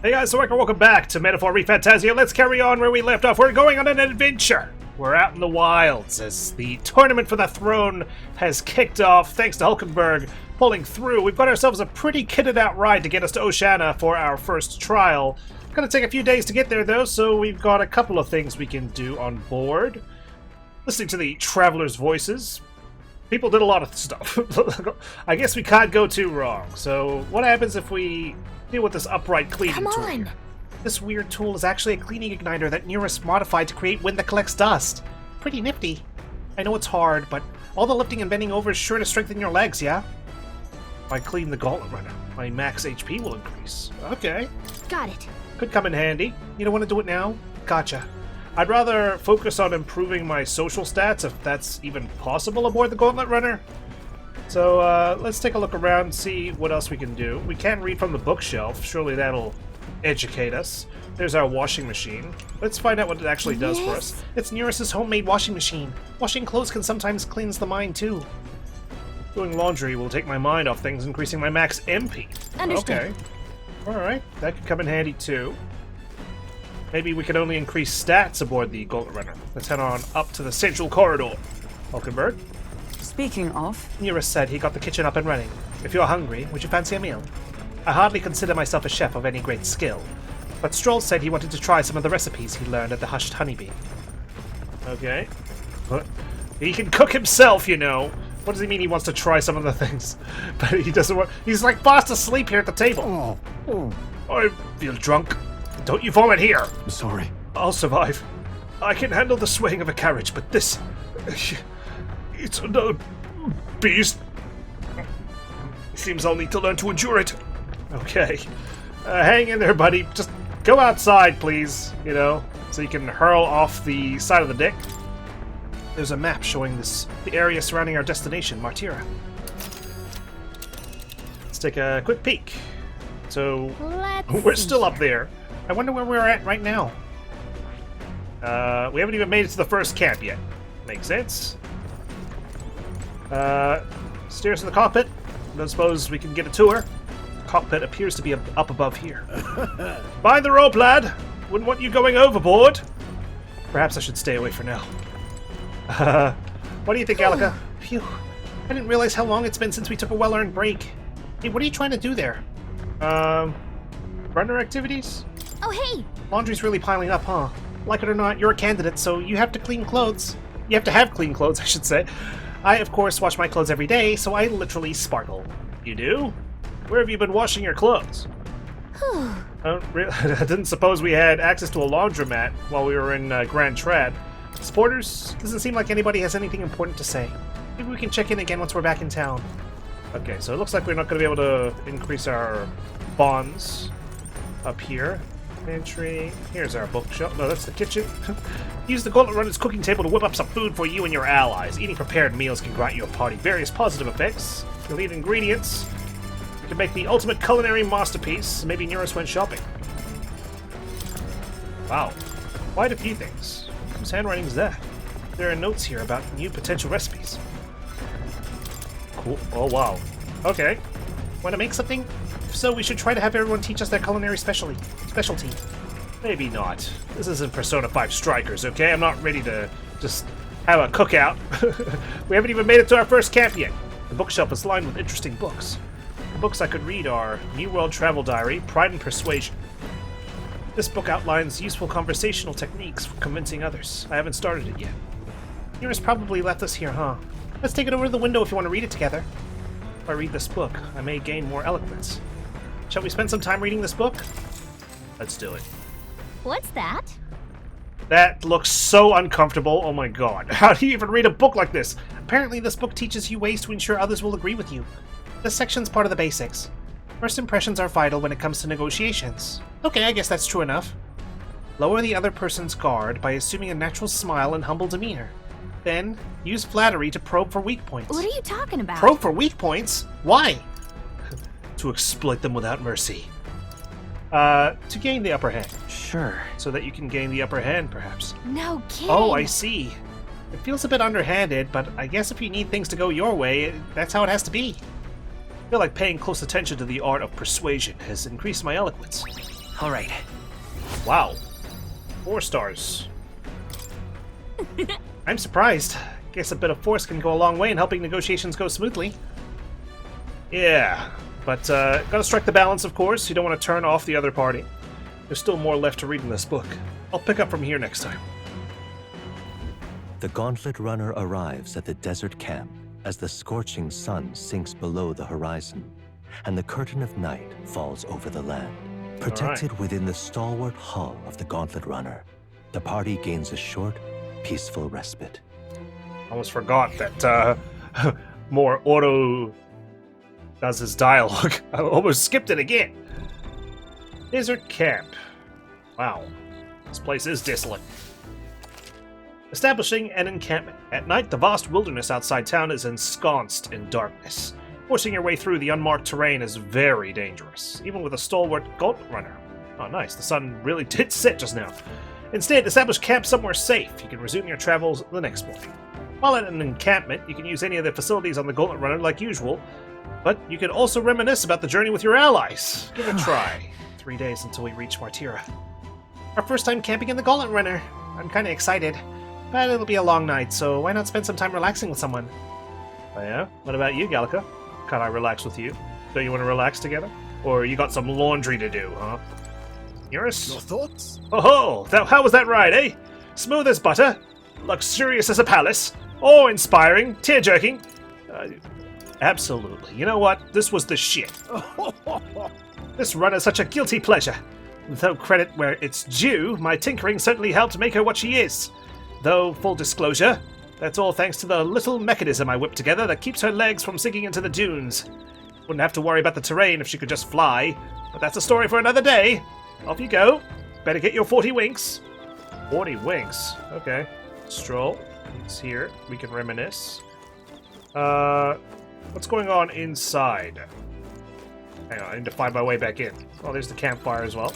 Hey guys, so welcome back to Metaphor Refantazio. Let's carry on where we left off. We're going on an adventure. We're out in the wilds as the tournament for the throne has kicked off thanks to Hulkenberg pulling through. We've got ourselves a pretty kitted out ride to get us to Oceania for our first trial. Gonna take a few days to get there though, so we've got a couple of things we can do on board. Listening to the travelers' voices. People did a lot of stuff. I guess we can't go too wrong. So what happens if we deal with this upright cleaning tool here? This weird tool is actually a cleaning igniter that Neurus modified to create wind that collects dust. Pretty nifty. I know it's hard, but all the lifting and bending over is sure to strengthen your legs, yeah? If I clean the gauntlet runner, my max HP will increase. Okay. Got it. Could come in handy. You don't want to do it now? Gotcha. I'd rather focus on improving my social stats, if that's even possible aboard the gauntlet runner. So let's take a look around and see what else we can do. We can read from the bookshelf. Surely that'll educate us. There's our washing machine. Let's find out what it actually does for us. It's Neurus's homemade washing machine. Washing clothes can sometimes cleanse the mind too. Doing laundry will take my mind off things, increasing my max MP. Understood. Okay. Alright, that could come in handy too. Maybe we could only increase stats aboard the Gauntlet Runner. Let's head on up to the central corridor. Hulkenberg? Speaking of... Neurus said he got the kitchen up and running. If you're hungry, would you fancy a meal? I hardly consider myself a chef of any great skill, but Stroll said he wanted to try some of the recipes he learned at the Hushed Honeybee. Okay. He can cook himself, you know. What does he mean he wants to try some of the things? But he doesn't want... He's like fast asleep here at the table. I feel drunk. Don't you vomit here! I'm sorry. I'll survive. I can handle the swaying of a carriage, but this... It's another beast. Seems I'll need to learn to endure it. Okay. Hang in there, buddy. Just go outside, please, you know, so you can hurl off the side of the deck. There's a map showing the area surrounding our destination, Martira. Let's take a quick peek. So, we're still up there. I wonder where we're at right now. We haven't even made it to the first camp yet. Makes sense. Stairs to the cockpit. I don't suppose we can get a tour. The cockpit appears to be up above here. Mind the rope, lad! Wouldn't want you going overboard. Perhaps I should stay away for now. What do you think, Alika? Phew. I didn't realize how long it's been since we took a well-earned break. Hey, what are you trying to do there? Runner activities? Oh, hey! Laundry's really piling up, huh? Like it or not, you're a candidate, so you have to clean clothes. You have to have clean clothes, I should say. I, of course, wash my clothes every day, so I literally sparkle. You do? Where have you been washing your clothes? I didn't suppose we had access to a laundromat while we were in Grand Trad. Supporters, doesn't seem like anybody has anything important to say. Maybe we can check in again once we're back in town. Okay, so it looks like we're not going to be able to increase our bonds up here. Pantry. Here's our bookshelf. No, that's the kitchen. Use the Gauntlet Runner's cooking table to whip up some food for you and your allies. Eating prepared meals can grant your party various positive effects. You'll need ingredients. You can make the ultimate culinary masterpiece. Maybe Neurus went shopping. Wow. Quite a few things. Whose handwriting is that? There are notes here about new potential recipes. Cool. Oh, wow. Okay. Want to make something? If so, we should try to have everyone teach us their culinary specialty. Maybe not. This isn't Persona 5 Strikers, okay? I'm not ready to just have a cookout. We haven't even made it to our first camp yet. The bookshelf is lined with interesting books. The books I could read are New World Travel Diary, Pride and Persuasion. This book outlines useful conversational techniques for convincing others. I haven't started it yet. Neurus probably left us here, huh? Let's take it over to the window if you want to read it together. If I read this book, I may gain more eloquence. Shall we spend some time reading this book? Let's do it. What's that? That looks so uncomfortable. Oh my god. How do you even read a book like this? Apparently this book teaches you ways to ensure others will agree with you. This section's part of the basics. First impressions are vital when it comes to negotiations. Okay, I guess that's true enough. Lower the other person's guard by assuming a natural smile and humble demeanor. Then, use flattery to probe for weak points. What are you talking about? Probe for weak points? Why? To exploit them without mercy. To gain the upper hand. Sure. So that you can gain the upper hand, perhaps. No kidding. Oh, I see. It feels a bit underhanded, but I guess if you need things to go your way, that's how it has to be. I feel like paying close attention to the art of persuasion has increased my eloquence. All right. Wow. 4 stars. I'm surprised. Guess a bit of force can go a long way in helping negotiations go smoothly. Yeah, but gotta strike the balance, of course. You don't want to turn off the other party. There's still more left to read in this book. I'll pick up from here next time. The Gauntlet Runner arrives at the desert camp as the scorching sun sinks below the horizon, and the curtain of night falls over the land. Protected within the stalwart hull of the Gauntlet Runner, the party gains a short, peaceful respite. Almost forgot that more auto does his dialogue. I almost skipped it again. Desert camp. Wow. This place is desolate. Establishing an encampment. At night, the vast wilderness outside town is ensconced in darkness. Forcing your way through the unmarked terrain is very dangerous, even with a stalwart gauntlet runner. Oh, nice. The sun really did set just now. Instead, establish camp somewhere safe. You can resume your travels the next morning. While at an encampment, you can use any of the facilities on the gauntlet runner like usual, but you can also reminisce about the journey with your allies. Give it a try. 3 days until we reach Martira. Our first time camping in the gauntlet runner. I'm kind of excited. But it'll be a long night, so why not spend some time relaxing with someone? Oh yeah? What about you, Gallica? Can I relax with you? Don't you want to relax together? Or you got some laundry to do, huh? Eurus? Your thoughts? Oh, how was that ride, eh? Smooth as butter, luxurious as a palace, awe-inspiring, tear-jerking. Absolutely. You know what? This was the shit. This run is such a guilty pleasure. Though credit where it's due, my tinkering certainly helped make her what she is. Though, full disclosure, that's all thanks to the little mechanism I whipped together that keeps her legs from sinking into the dunes. Wouldn't have to worry about the terrain if she could just fly, but that's a story for another day. Off you go. Better get your 40 winks. 40 winks. Okay. Stroll. It's here. We can reminisce. What's going on inside? Hang on, I need to find my way back in. Oh, there's the campfire as well.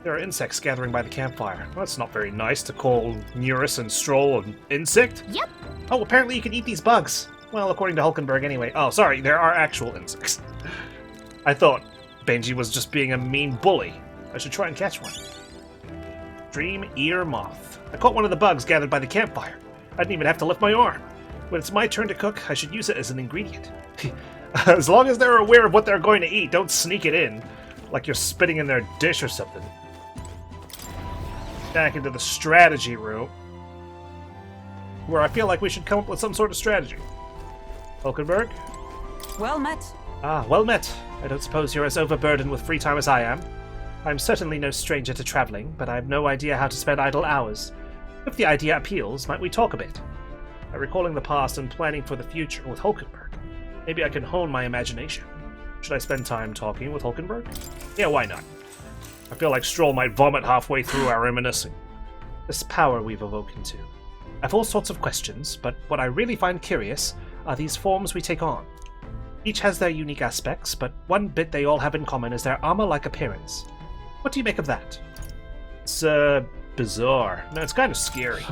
There are insects gathering by the campfire. Well, that's not very nice to call Eurus and Stroll an insect. Yep. Oh, apparently you can eat these bugs. Well, according to Hulkenberg anyway. Oh, sorry, there are actual insects. I thought Benji was just being a mean bully. I should try and catch one. Dream ear moth. I caught one of the bugs gathered by the campfire. I didn't even have to lift my arm. When it's my turn to cook, I should use it as an ingredient. As long as they're aware of what they're going to eat, don't sneak it in, like you're spitting in their dish or something. Back into the strategy room, where I feel like we should come up with some sort of strategy. Hulkenberg? Well met. Ah, well met. I don't suppose you're as overburdened with free time as I am. I'm certainly no stranger to traveling, but I have no idea how to spend idle hours. If the idea appeals, might we talk a bit? By recalling the past and planning for the future with Hulkenberg, maybe I can hone my imagination. Should I spend time talking with Hulkenberg? Yeah, why not? I feel like Stroll might vomit halfway through our reminiscing. This power we've awoken to. I've all sorts of questions, but what I really find curious are these forms we take on. Each has their unique aspects, but one bit they all have in common is their armor-like appearance. What do you make of that? It's, bizarre. No, it's kind of scary.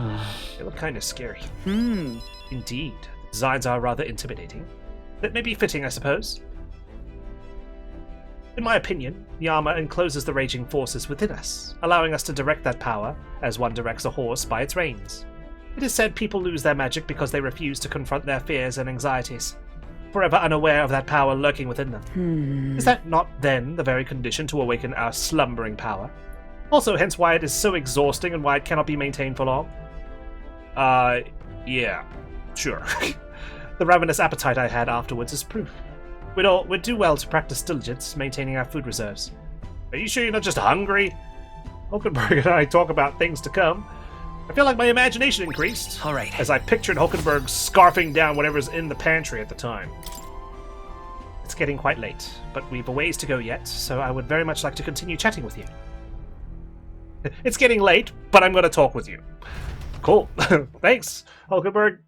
They look kind of scary. Indeed. The designs are rather intimidating. That may be fitting, I suppose. In my opinion, the armor encloses the raging forces within us, allowing us to direct that power, as one directs a horse by its reins. It is said people lose their magic because they refuse to confront their fears and anxieties, forever unaware of that power lurking within them. Is that not, then, the very condition to awaken our slumbering power? Also, hence why it is so exhausting and why it cannot be maintained for long? Yeah, sure. The ravenous appetite I had afterwards is proof. We'd do well to practice diligence, maintaining our food reserves. Are you sure you're not just hungry? Hulkenberg and I talk about things to come. I feel like my imagination increased. All right. As I pictured Hulkenberg scarfing down whatever's in the pantry at the time. It's getting quite late, but we've a ways to go yet, so I would very much like to continue chatting with you. It's getting late, but I'm going to talk with you. Cool. Thanks, Hulkenberg.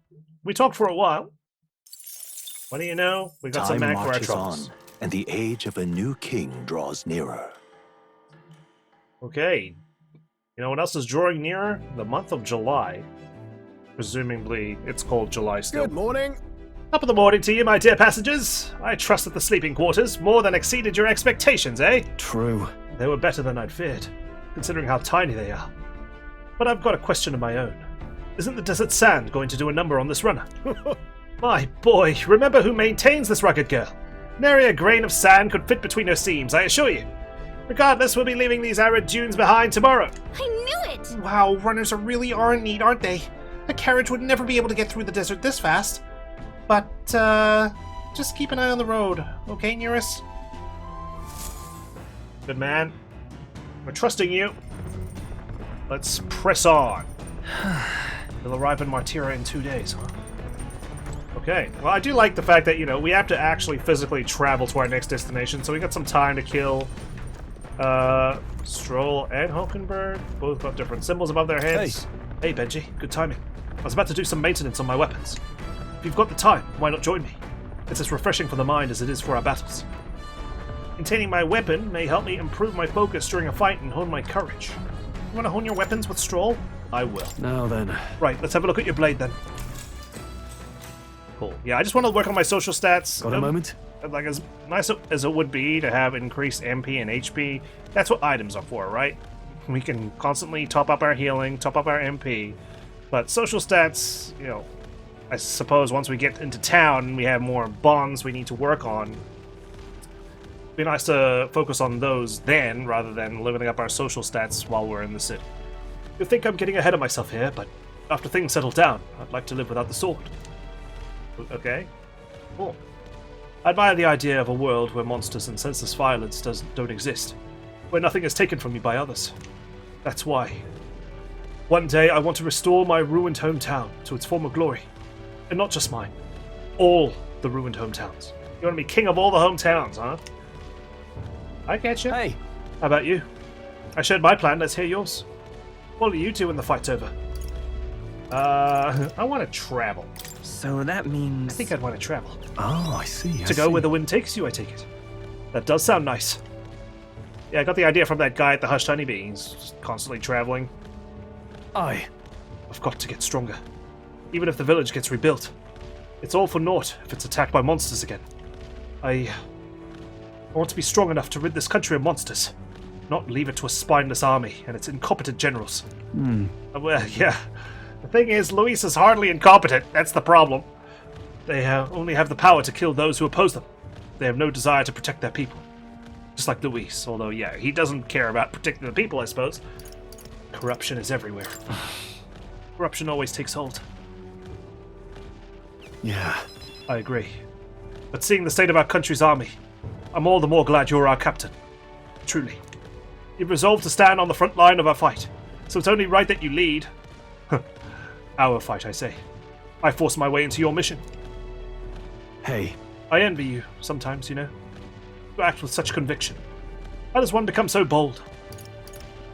We talked for a while. What do you know? We got some Time mag for our marches troubles. on, and the age of a new king draws nearer. Okay. You know what else is drawing nearer? The month of July. Presumably, it's called July still. Good morning. Top of the morning to you, my dear passengers. I trust that the sleeping quarters more than exceeded your expectations, eh? True. They were better than I'd feared, considering how tiny they are. But I've got a question of my own. Isn't the desert sand going to do a number on this runner? My boy, remember who maintains this rugged girl. Nary a grain of sand could fit between her seams, I assure you. Regardless, we'll be leaving these arid dunes behind tomorrow. I knew it! Wow, runners really are in need, aren't they? A carriage would never be able to get through the desert this fast. But, just keep an eye on the road, okay, Nearest? Good man. We're trusting you. Let's press on. They'll arrive in Martira in 2 days, huh? Okay. Well, I do like the fact that, you know, we have to actually physically travel to our next destination, so we got some time to kill Stroll and Hulkenberg. Both got different symbols above their heads. Hey, Benji. Good timing. I was about to do some maintenance on my weapons. If you've got the time, why not join me? It's as refreshing for the mind as it is for our battles. Maintaining my weapon may help me improve my focus during a fight and hone my courage. You want to hone your weapons with Stroll? I will. Now then. Right, let's have a look at your blade then. Cool. Yeah, I just want to work on my social stats. Got a moment? Like, as nice as it would be to have increased MP and HP, that's what items are for, right? We can constantly top up our healing, top up our MP, but social stats, you know, I suppose once we get into town, we have more bonds we need to work on. It'd be nice to focus on those then, rather than leveling up our social stats while we're in the city. You think I'm getting ahead of myself here, but after things settle down, I'd like to live without the sword. Okay? Cool. I admire the idea of a world where monsters and senseless violence don't exist, where nothing is taken from me by others. That's why. One day I want to restore my ruined hometown to its former glory. And not just mine. All the ruined hometowns. You want to be king of all the hometowns, huh? I get you. Hey! How about you? I shared my plan, let's hear yours. What are you two when the fight's over? I want to travel. So that means... I think I'd want to travel. Oh, I see. To go where the wind takes you, I take it. That does sound nice. Yeah, I got the idea from that guy at the Hushed Honeybee. He's just constantly traveling. Aye. I've got to get stronger. Even if the village gets rebuilt. It's all for naught if it's attacked by monsters again. I want to be strong enough to rid this country of monsters. Not leave it to a spineless army and its incompetent generals. Well, yeah. The thing is, Luis is hardly incompetent. That's the problem. They only have the power to kill those who oppose them. They have no desire to protect their people. Just like Luis, although, yeah, he doesn't care about protecting the people, I suppose. Corruption is everywhere. Corruption always takes hold. Yeah. I agree. But seeing the state of our country's army, I'm all the more glad you're our captain. Truly. You've resolved to stand on the front line of our fight, so it's only right that you lead. Our fight, I say. I forced my way into your mission. Hey. I envy you, sometimes, you know. You act with such conviction. How does one become so bold?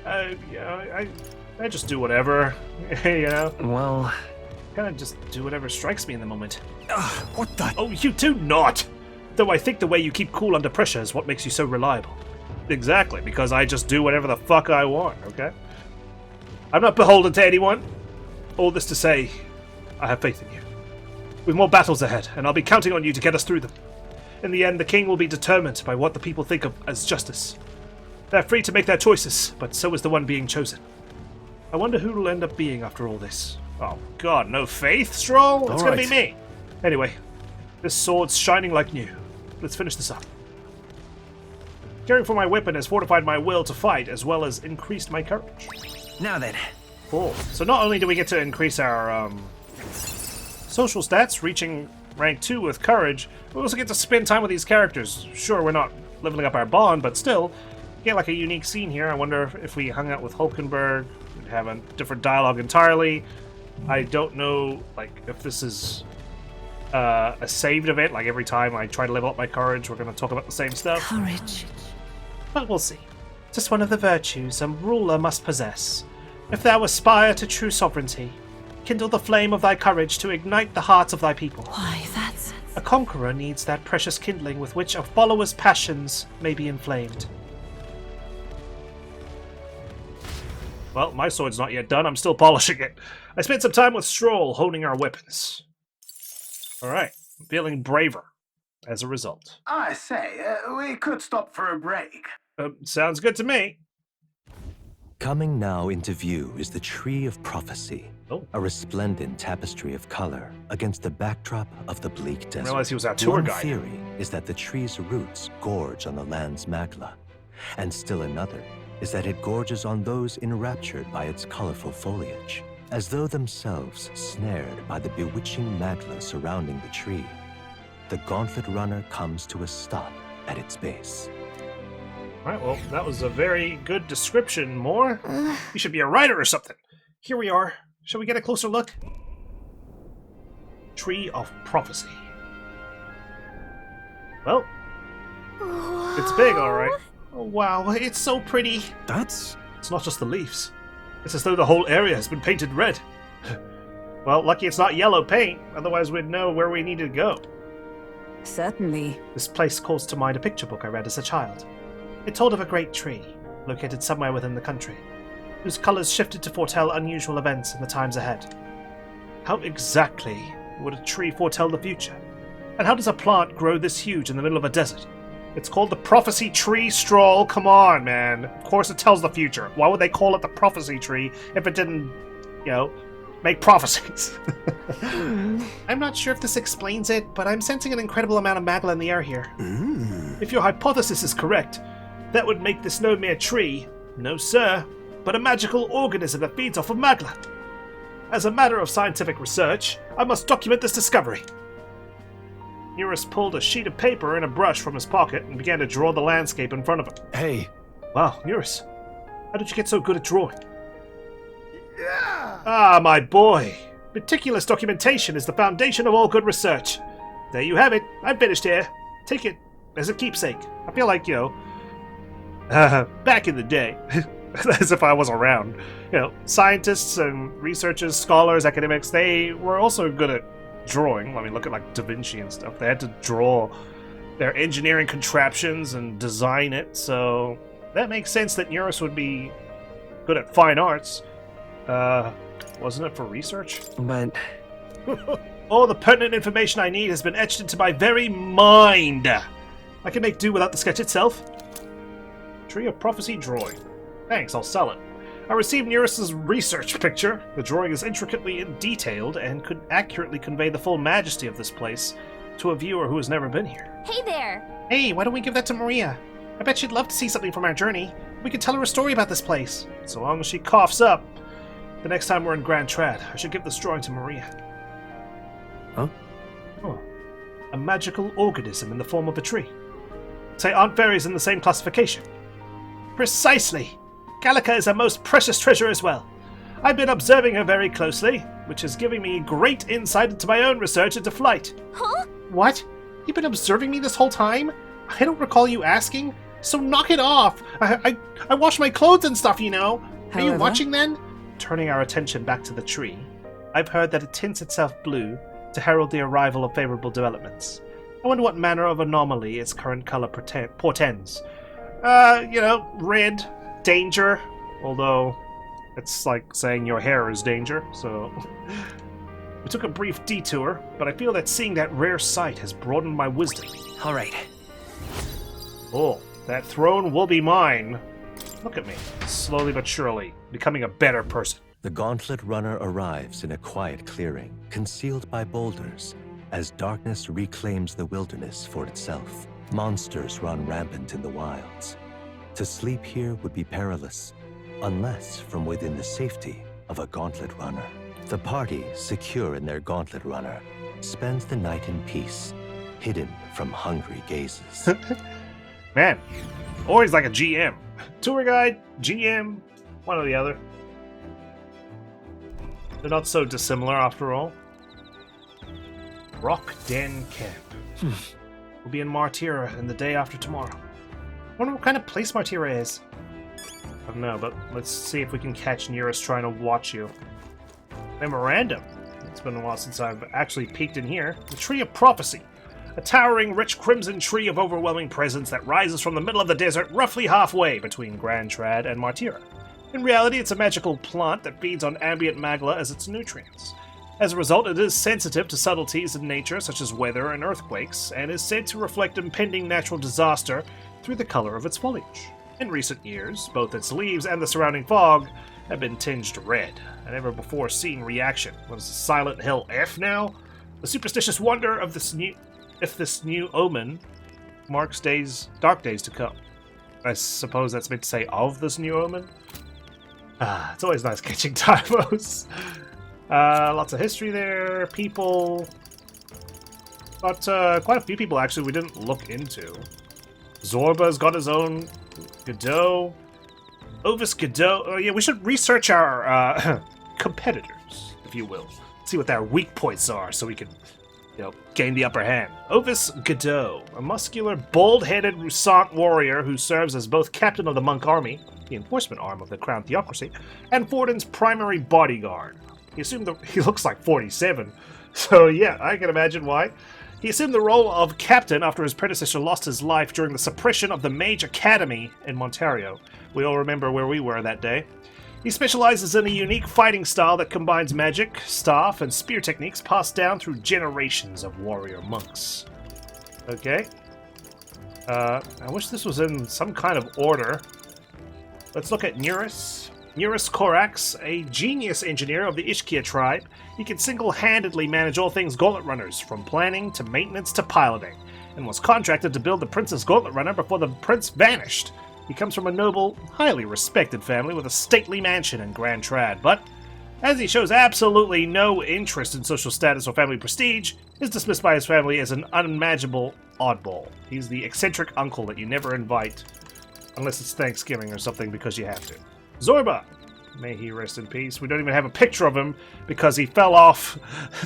Yeah, I just do whatever, you know? Well... Kind of just do whatever strikes me in the moment. What the... Oh, you do not! Though I think the way you keep cool under pressure is what makes you so reliable. Exactly, because I just do whatever the fuck I want, okay? I'm not beholden to anyone. All this to say, I have faith in you. With more battles ahead, and I'll be counting on you to get us through them. In the end, the king will be determined by what the people think of as justice. They're free to make their choices, but so is the one being chosen. I wonder who it'll end up being after all this. Oh god, no faith, Stroll? It's gonna be me. Anyway, this sword's shining like new. Let's finish this up. Caring for my weapon has fortified my will to fight, as well as increased my courage. Now then. Cool. So not only do we get to increase our social stats, reaching rank 2 with courage, we also get to spend time with these characters. Sure, we're not leveling up our bond, but still, get like a unique scene here. I wonder if we hung out with Hulkenberg, we'd have a different dialogue entirely. I don't know, like, if this is a saved event, like every time I try to level up my courage, we're going to talk about the same stuff. Courage. But we'll see. Just one of the virtues a ruler must possess. If thou aspire to true sovereignty, kindle the flame of thy courage to ignite the hearts of thy people. Why, that's... A conqueror needs that precious kindling with which a follower's passions may be inflamed. Well, my sword's not yet done. I'm still polishing it. I spent some time with Stroll honing our weapons. Alright, I'm feeling braver as a result. I say, we could stop for a break. Sounds good to me. Coming now into view is the Tree of Prophecy, Oh. a resplendent tapestry of color against the backdrop of the bleak I desert. realized he was our tour One guide. theory is that the tree's roots gorge on the land's magla, and still another is that it gorges on those enraptured by its colorful foliage, as though themselves snared by the bewitching magla surrounding the tree. The Gauntlet Runner comes to a stop at its base. Alright, well, that was a very good description, Moore. You should be a writer or something. Here we are. Shall we get a closer look? Tree of Prophecy. Well, it's big, alright. Oh, wow, it's so pretty. That's... It's not just the leaves. It's as though the whole area has been painted red. Well, lucky it's not yellow paint, otherwise we'd know where we needed to go. Certainly. This place calls to mind a picture book I read as a child. It told of a great tree, located somewhere within the country, whose colors shifted to foretell unusual events in the times ahead. How exactly would a tree foretell the future? And how does a plant grow this huge in the middle of a desert? It's called the Prophecy Tree Stroll. Come on, man. Of course it tells the future. Why would they call it the Prophecy Tree if it didn't, make prophecies? I'm not sure if this explains it, but I'm sensing an incredible amount of magla in the air here. If your hypothesis is correct, that would make this no mere tree, no sir, but a magical organism that feeds off of magla. As a matter of scientific research, I must document this discovery. Eurus pulled a sheet of paper and a brush from his pocket and began to draw the landscape in front of him. Hey, Wow, Eurus, how did you get so good at drawing? Ah, my boy. Meticulous documentation is the foundation of all good research. There you have it. I'm finished here. Take it as a keepsake. I feel like, back in the day, as if I was around, scientists and researchers, scholars, academics, they were also good at drawing. I mean, look at like Da Vinci and stuff. They had to draw their engineering contraptions and design it, so that makes sense that Eurus would be good at fine arts. Wasn't it for research? but... All the pertinent information I need has been etched into my very mind. I can make do without the sketch itself. Tree of Prophecy drawing. Thanks, I'll sell it. I received Eurus's research picture. The drawing is intricately detailed and could accurately convey the full majesty of this place to a viewer who has never been here. Hey there! Hey, why don't we give that to Maria? I bet she'd love to see something from our journey. We could tell her a story about this place. So long as she coughs up. The next time we're in Grand Trad, I should give this drawing to Maria. Huh? Oh. A magical organism in the form of a tree. Say, aren't fairies in the same classification? Precisely! Gallica is a most precious treasure as well. I've been observing her very closely, which is giving me great insight into my own research into flight. Huh? What? You've been observing me this whole time? I don't recall you asking. So knock it off. I wash my clothes and stuff, Are you However- watching then? Turning our attention back to the tree, I've heard that it tints itself blue to herald the arrival of favorable developments. I wonder what manner of anomaly its current color portends. Red, danger, although it's like saying your hair is danger, so... We took a brief detour, but I feel that seeing that rare sight has broadened my wisdom. All right. Oh, that throne will be mine. Look at me, slowly but surely, becoming a better person. The Gauntlet Runner arrives in a quiet clearing, concealed by boulders, as darkness reclaims the wilderness for itself. Monsters run rampant in the wilds. To sleep here would be perilous, unless from within the safety of a Gauntlet Runner. The party, secure in their Gauntlet Runner, spends the night in peace, hidden from hungry gazes. Man, always like a GM. Tour guide, GM, one or the other. They're not so dissimilar after all. Rock Den Camp. We'll be in Martira in the day after tomorrow. I wonder what kind of place Martira is. I don't know, but let's see if we can catch Nearest trying to watch you. Memorandum. It's been a while since I've actually peeked in here. The Tree of Prophecy. A towering, rich crimson tree of overwhelming presence that rises from the middle of the desert roughly halfway between Grand Trad and Martira. In reality, it's a magical plant that feeds on ambient magla as its nutrients. As a result, it is sensitive to subtleties in nature such as weather and earthquakes, and is said to reflect impending natural disaster through the color of its foliage. In recent years, both its leaves and the surrounding fog have been tinged red, a never-before-seen reaction. What is Silent Hill F now? The superstitious wonder of this new omen marks dark days to come. I suppose that's meant to say of this new omen? It's always nice catching typos. Lots of history there, people. But quite a few people actually we didn't look into. Zorba's got his own Godot. Ovis Godot. Oh yeah, we should research our competitors, if you will. See what their weak points are so we can, gain the upper hand. Ovis Godot, a muscular, bald-headed Rusant warrior who serves as both captain of the Monk Army, the enforcement arm of the Crown Theocracy, and Fortin's primary bodyguard. He looks like 47, so yeah, I can imagine why. He assumed the role of captain after his predecessor lost his life during the suppression of the Mage Academy in Ontario. We all remember where we were that day. He specializes in a unique fighting style that combines magic, staff, and spear techniques passed down through generations of warrior monks. Okay. I wish this was in some kind of order. Let's look at Neuris. Neuris Corax, a genius engineer of the Ishkia tribe. He can single-handedly manage all things Gauntlet Runners, from planning to maintenance to piloting, and was contracted to build the Prince's Gauntlet Runner before the Prince vanished. He comes from a noble, highly respected family with a stately mansion in Grand Trad, but as he shows absolutely no interest in social status or family prestige, is dismissed by his family as an unmanageable oddball. He's the eccentric uncle that you never invite, unless it's Thanksgiving or something because you have to. Zorba! May he rest in peace. We don't even have a picture of him because he fell off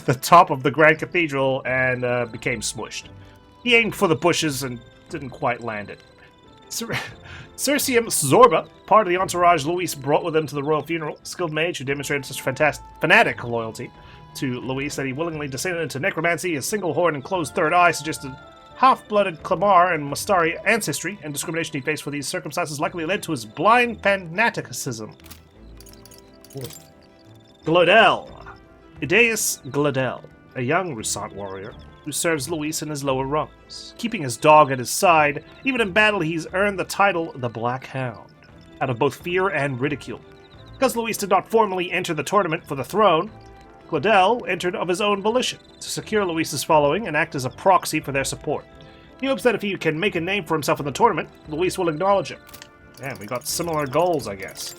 the top of the Grand Cathedral and became smushed. He aimed for the bushes and didn't quite land it. Circeum Zorba, part of the entourage Luis brought with him to the royal funeral, skilled mage who demonstrated such fanatic loyalty to Luis that he willingly descended into necromancy. His single horn and closed third eye suggested half-blooded Clamar and Mustari ancestry, and discrimination he faced for these circumstances likely led to his blind fanaticism. Glodel. Ideus Glodel, a young Rusant warrior who serves Luis in his lower rungs. Keeping his dog at his side, even in battle he's earned the title the Black Hound, out of both fear and ridicule. Because Luis did not formally enter the tournament for the throne, Glodel entered of his own volition to secure Luis's following and act as a proxy for their support. He hopes that if he can make a name for himself in the tournament, Luis will acknowledge him. Man, we got similar goals, I guess.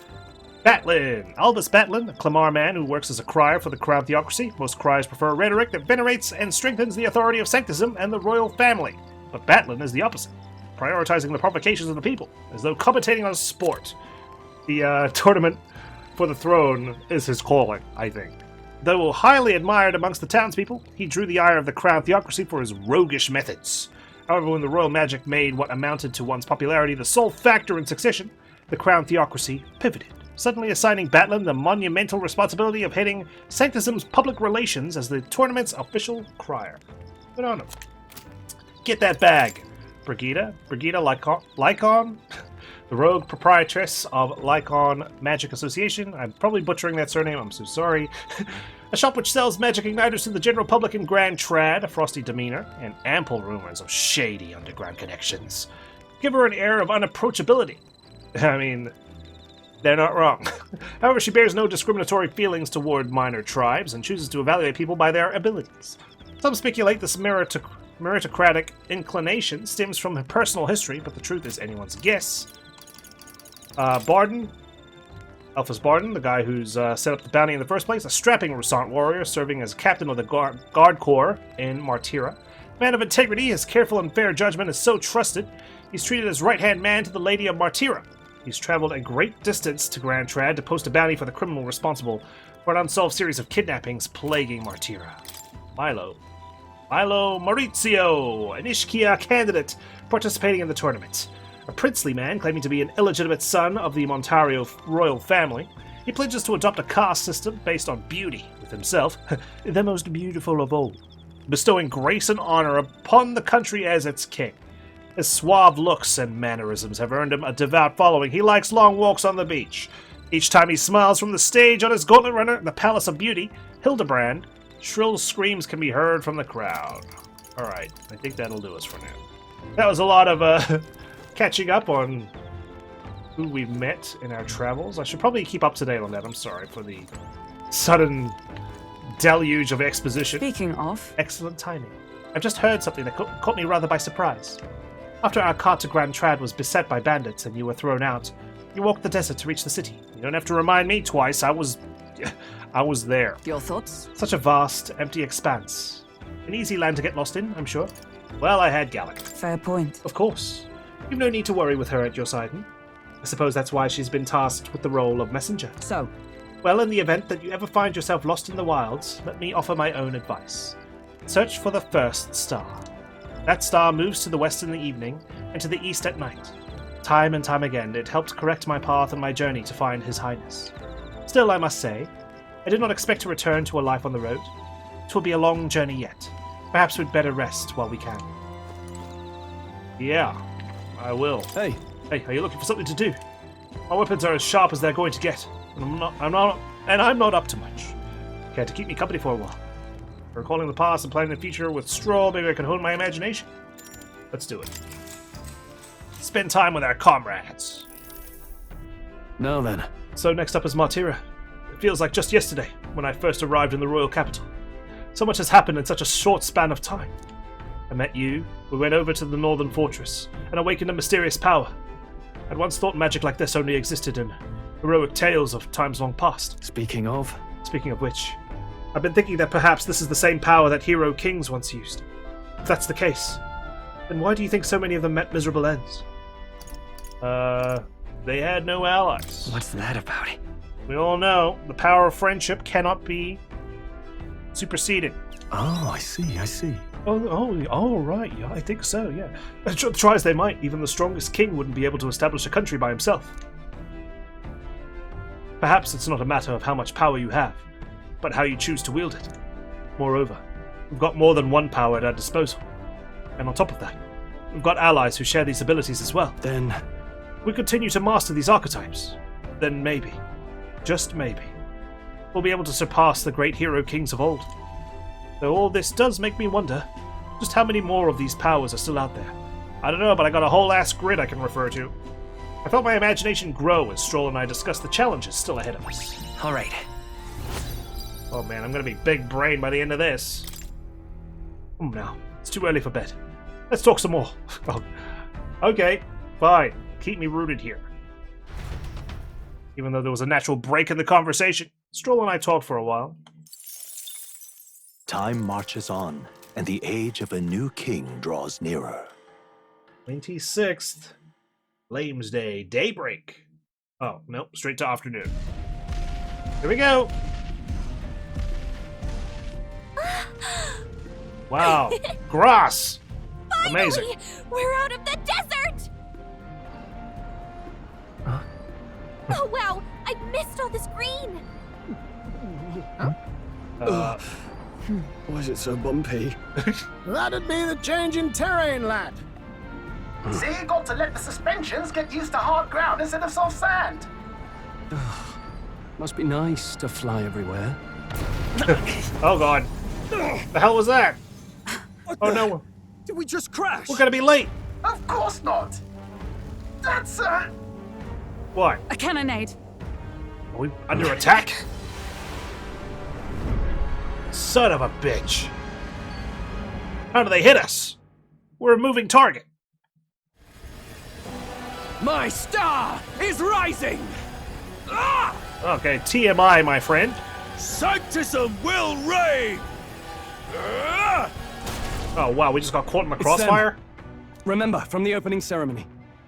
Batlin! Albus Batlin, a Clamar man who works as a crier for the Crown Theocracy. Most criers prefer rhetoric that venerates and strengthens the authority of Sanctism and the royal family. But Batlin is the opposite, prioritizing the provocations of the people, as though commentating on sport. The tournament for the throne is his calling, I think. Though highly admired amongst the townspeople, he drew the ire of the Crown Theocracy for his roguish methods. However, when the royal magic made what amounted to one's popularity the sole factor in succession, the Crown Theocracy pivoted, suddenly assigning Batlin the monumental responsibility of heading Sanctism's public relations as the tournament's official crier. Good on him. Get that bag. Brigida Lycon, the rogue proprietress of Lycon Magic Association. I'm probably butchering that surname, I'm so sorry. A shop which sells magic igniters to the general public in Grand Trad, a frosty demeanor, and ample rumors of shady underground connections. Give her an air of unapproachability. I mean, they're not wrong. However, she bears no discriminatory feelings toward minor tribes and chooses to evaluate people by their abilities. Some speculate this meritocratic inclination stems from her personal history, but the truth is anyone's guess. Barden, Alphas Barden, the guy who's set up the bounty in the first place, a strapping Rusant warrior serving as captain of the Guard Corps in Martira. Man of integrity, his careful and fair judgment is so trusted, he's treated as right-hand man to the Lady of Martira. He's traveled a great distance to Grand Trad to post a bounty for the criminal responsible for an unsolved series of kidnappings plaguing Martira. Milo Maurizio, an Ishkia candidate participating in the tournament. A princely man claiming to be an illegitimate son of the Montario royal family. He pledges to adopt a caste system based on beauty, with himself the most beautiful of all, bestowing grace and honor upon the country as its king. His suave looks and mannerisms have earned him a devout following. He likes long walks on the beach. Each time he smiles from the stage on his Gauntlet Runner, the Palace of Beauty, Hildebrand, shrill screams can be heard from the crowd. Alright, I think that'll do us for now. That was a lot of catching up on who we've met in our travels. I should probably keep up to date on that. I'm sorry for the sudden deluge of exposition. Speaking of, Excellent timing. I've just heard something that caught me rather by surprise. After our cart to Grand Trad was beset by bandits and you were thrown out, you walked the desert to reach the city. You don't have to remind me twice. I was there. your thoughts? Such a vast, empty expanse. An easy land to get lost in, I'm sure. Well, I had Gallic. Fair point. Of course. You've no need to worry with her at your side. I suppose that's why she's been tasked with the role of messenger. So, Well, in the event that you ever find yourself lost in the wilds, let me offer my own advice. Search for the first star. That star moves to the west in the evening and to the east at night. Time and time again, it helped correct my path and my journey to find His Highness. Still, I must say, I did not expect to return to a life on the road. It will be a long journey yet. Perhaps we'd better rest while we can. Yeah, I will. Hey, Hey, are you looking for something to do? My weapons are as sharp as they're going to get, and I'm not up to much. Care to keep me company for a while? Recalling the past and planning the future with Stroll, maybe I can hone my imagination. Let's do it. Spend time with our comrades. now then. So next up is Martira. It feels like just yesterday when I first arrived in the royal capital. So much has happened in such a short span of time. I met you, we went over to the northern fortress, and awakened a mysterious power. I'd once thought magic like this only existed in heroic tales of times long past. Speaking of, Speaking of which, I've been thinking that perhaps this is the same power that hero kings once used. If that's the case, then why do you think so many of them met miserable ends? They had no allies. what's that about? We all know the power of friendship cannot be superseded. Oh, I see. Oh, right. Yeah, I think so. Yeah. Try as they might, even the strongest king wouldn't be able to establish a country by himself. Perhaps it's not a matter of how much power you have, but how you choose to wield it. Moreover, we've got more than one power at our disposal, and on top of that, we've got allies who share these abilities as well. Then, We continue to master these archetypes, then maybe, just maybe, we'll be able to surpass the great hero kings of old. Though all this does make me wonder just how many more of these powers are still out there. I don't know, but I got a whole ass grid I can refer to. I felt my imagination grow as Stroll and I discussed the challenges still ahead of us. all right. Oh man, I'm gonna be big brain by the end of this. Now, it's too early for bed. Let's talk some more. Oh, okay, fine. Keep me rooted here. Even though there was a natural break in the conversation, Stroll and I talked for a while. Time marches on, and the age of a new king draws nearer. 26th, Flames Day, daybreak. Oh, nope, straight to afternoon. Here we go. Wow, grass. Amazing. Finally! We're out of the desert! Oh wow, I missed all this green! Why is it so bumpy? That'd be the change in terrain, lad. See, you got to let the suspensions get used to hard ground instead of soft sand. Must be nice to fly everywhere. Oh god. The hell was that? Oh no, Did we just crash? we're gonna be late. Of course not. That's What? A cannonade. Are we under attack? Son of a bitch. How do they hit us? We're a moving target. My star is rising! Okay, TMI, my friend. Sanctism will reign! Oh wow, we just got caught in the them. crossfire? Remember, from the opening ceremony,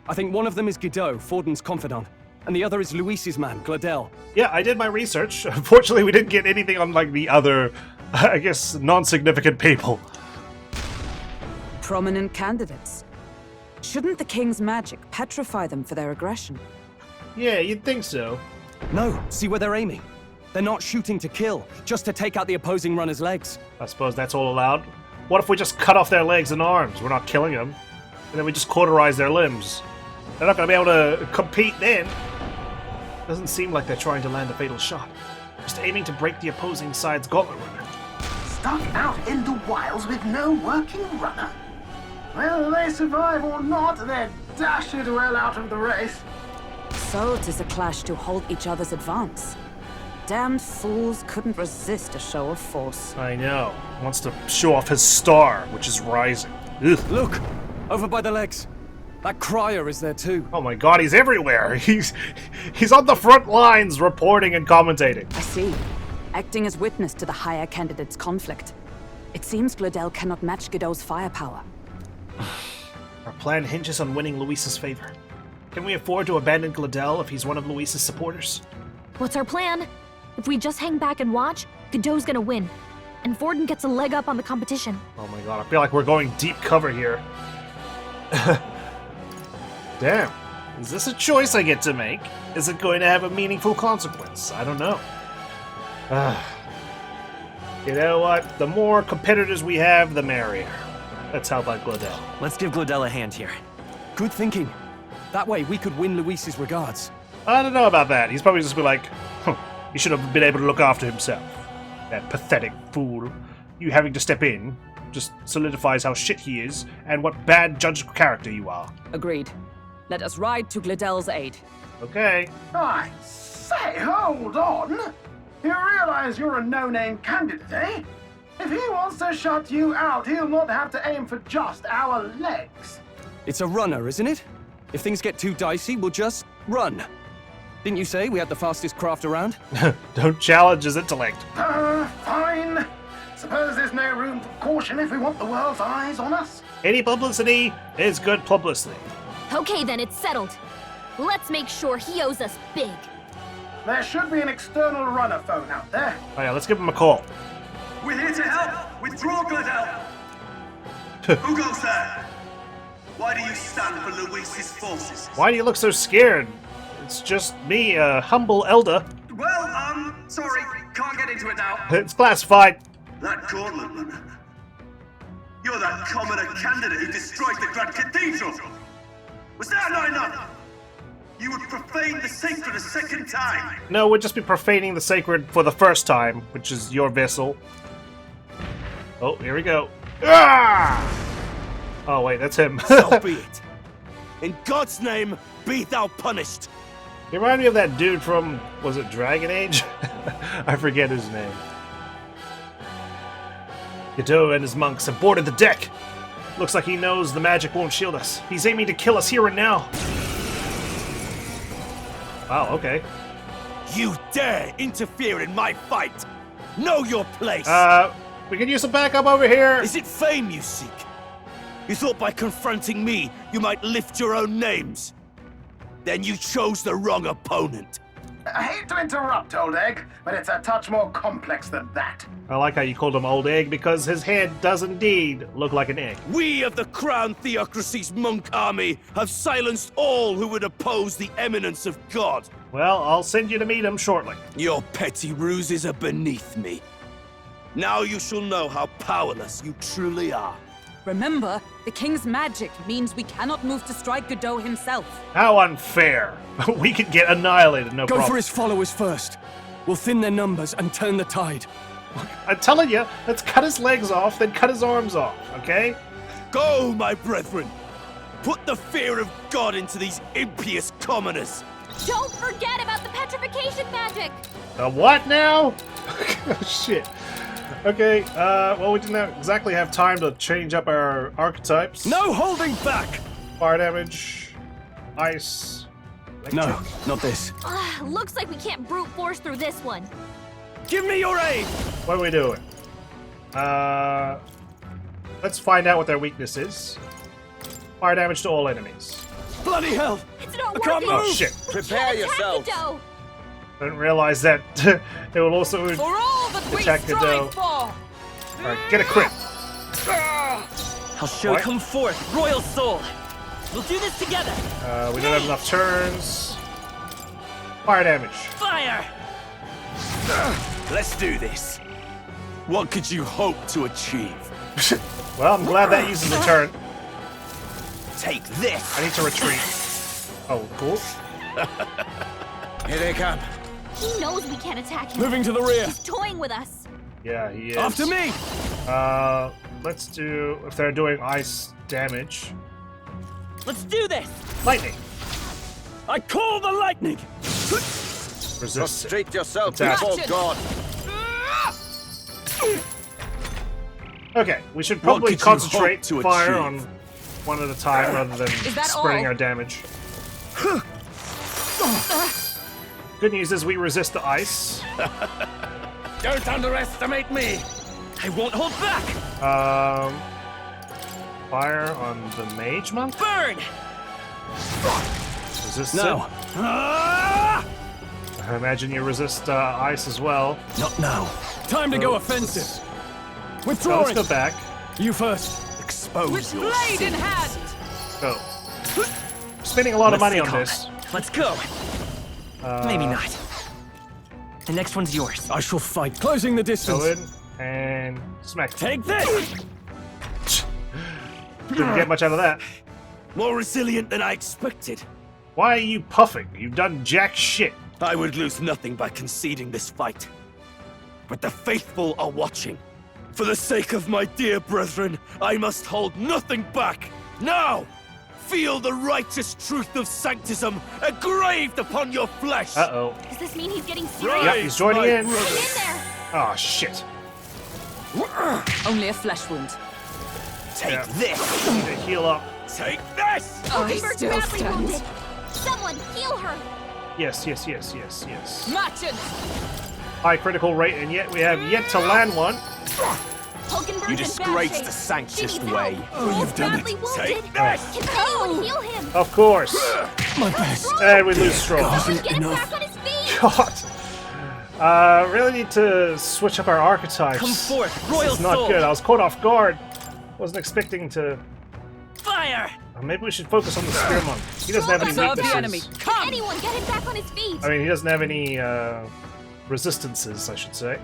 I think one of them is Guido, Forden's confidant, and the other is Luis's man, Gladel. Yeah, I did my research. Unfortunately, we didn't get anything on like the other, I guess, non-significant people. Prominent candidates. Shouldn't the king's magic petrify them for their aggression? Yeah, you'd think so. No, see where they're aiming. They're not shooting to kill, just to take out the opposing runner's legs. I suppose that's all allowed. What if we just cut off their legs and arms? We're not killing them. And then we just cauterize their limbs. They're not going to be able to compete then. Doesn't seem like they're trying to land a fatal shot. Just aiming to break the opposing side's gauntlet runner. stuck out in the wilds with no working runner. Whether they survive or not, they're dashed well out of the race. So 'tis a clash to halt each other's advance. Damned fools couldn't resist a show of force. I know. Wants to show off his star, which is rising. Ugh. Look! Over by the legs. That crier is there too. Oh my god, he's everywhere. He's on the front lines reporting and commentating. I see. Acting as witness to the higher candidate's conflict. It seems Glodell cannot match Godot's firepower. Our plan hinges on winning Luis's favor. Can we afford to abandon Glodell if he's one of Luis's supporters? What's our plan? If we just hang back and watch, Godot's gonna win. And Forden gets a leg up on the competition. Oh my god, I feel like we're going deep cover here. Damn. Is this a choice I get to make? Is it going to have a meaningful consequence? I don't know. You know what? The more competitors we have, the merrier. Let's help out Glodell. Let's give Glodell a hand here. Good thinking. That way we could win Luis's regards. I don't know about that. He's probably just be like, huh, he should have been able to look after himself. That pathetic fool. You having to step in just solidifies how shit he is and what bad judge of character you are. Agreed. Let us ride to Glodell's aid. Okay. I say, hold on. You realize you're a no-name candidate, eh? If he wants to shut you out, he'll not have to aim for just our legs. It's a runner, isn't it? If things get too dicey, we'll just run. Didn't you say we had the fastest craft around? Don't challenge his intellect. Fine. Suppose there's no room for caution if we want the world's eyes on us. Any publicity is good publicity. Okay then, it's settled. Let's make sure he owes us big. There should be an external runner phone out there. Oh yeah, let's give him a call. We're here to help. Withdraw, Glodell. Who goes there? Why do you stand for Luis's forces? Why do you look so scared? It's just me, a humble elder. Well, sorry. Can't get into it now. It's classified. That gauntlet runner. You're that commoner candidate who destroyed the Grand Cathedral. Was that not enough? You would profane the sacred a second time. No, we'd just be profaning the sacred for the first time, which is your vessel. Oh, here we go. Ah! Oh, wait, that's him. So be it. In God's name, be thou punished. He reminded me of that dude from, was it Dragon Age? I forget his name. Godot and his monks have boarded the deck. Looks like he knows the magic won't shield us. He's aiming to kill us here and now. Wow, okay. You dare interfere in my fight. Know your place. We can use some backup over here. Is it fame you seek? You thought by confronting me, you might lift your own names. Then you chose the wrong opponent. I hate to interrupt, old egg, but it's a touch more complex than that. I like how you called him Old Egg because his head does indeed look like an egg. We of the Crown Theocracy's monk army have silenced all who would oppose the eminence of God. Well, I'll send you to meet him shortly. Your petty ruses are beneath me. Now you shall know how powerless you truly are. Remember, the king's magic means we cannot move to strike Godot himself. How unfair. We could get annihilated, no Go problem. for his followers first. We'll thin their numbers and turn the tide. I'm telling you, let's cut his legs off, then cut his arms off, okay? Go, my brethren! Put the fear of God into these impious commoners! Don't forget about the petrification magic! The what now? Shit. Okay, well, we didn't exactly have time to change up our archetypes. No holding back! Fire damage, ice, electric. No, not this. Looks like we can't brute force through this one. Give me your aid! What are we doing? Let's find out what their weakness is. Fire damage to all enemies. Bloody hell! It's not I can't working! Oh shit. We Prepare can't attack yourselves. Godot. I didn't realize that it will also For all that we attack Godot. strive for! Alright, get a crit. I'll show What? come forth, royal soul. We'll do this together. We don't have enough turns. Fire damage. Fire! Let's do this. What could you hope to achieve? Well, I'm glad that uses a turn. Take this! I need to retreat. Oh, cool. Here they come. He knows we can't attack him. Moving to the rear. He's toying with us. Yeah, he is. After me! Let's do, if they're doing ice damage, Let's do this. lightning. I call the lightning! Resist. Prostrate yourself Fantastic. before God. Okay, we should What probably could you concentrate hope to fire achieve? on one at a time rather than that spreading all? our damage. Good news is we resist the ice. Don't underestimate me. I won't hold back. Fire on the mage monk? Burn. Resist No. it. I imagine you resist ice as well. Not now. Time to go offensive. So Withdrawing. let's go back. You first. Expose your Blade in sin. hand! Go. Spending a lot of money on Let's this. Let's go. Maybe not. The next one's yours. I shall fight. Closing the distance. Go in and smack. Take this! Didn't get much out of that. More resilient than I expected. Why are you puffing? You've done jack shit. I would lose nothing by conceding this fight. But the faithful are watching. For the sake of my dear brethren, I must hold nothing back. Now, feel the righteous truth of sanctism engraved upon your flesh. Uh-oh. Does this mean he's getting serious? Yep, he's joining in. Get in there! Oh, shit. Only a flesh wound. Take Yeah. this. Need to heal up. Take this. I Hockenberg's still badly stand. wounded. Someone heal her! Yes. Merchant! High critical rate, and yet we have yet to land one. Hockenberg's You in bad disgrace shape. the Sanctist She needs way. help. Oh, Wolf's you've done badly it. wounded. Take this. Can anyone heal him? Of course. My best. And we lose stroke. Get him back on his feet! God. Really need to switch up our archetypes. Come forth, royal It's not soul. good. I was caught off guard. Wasn't expecting to. Fire. Maybe we should focus on the spear monk. He doesn't have any Observe the weaknesses. enemy. Can anyone get him back on his feet? I mean, he doesn't have any resistances, I should say.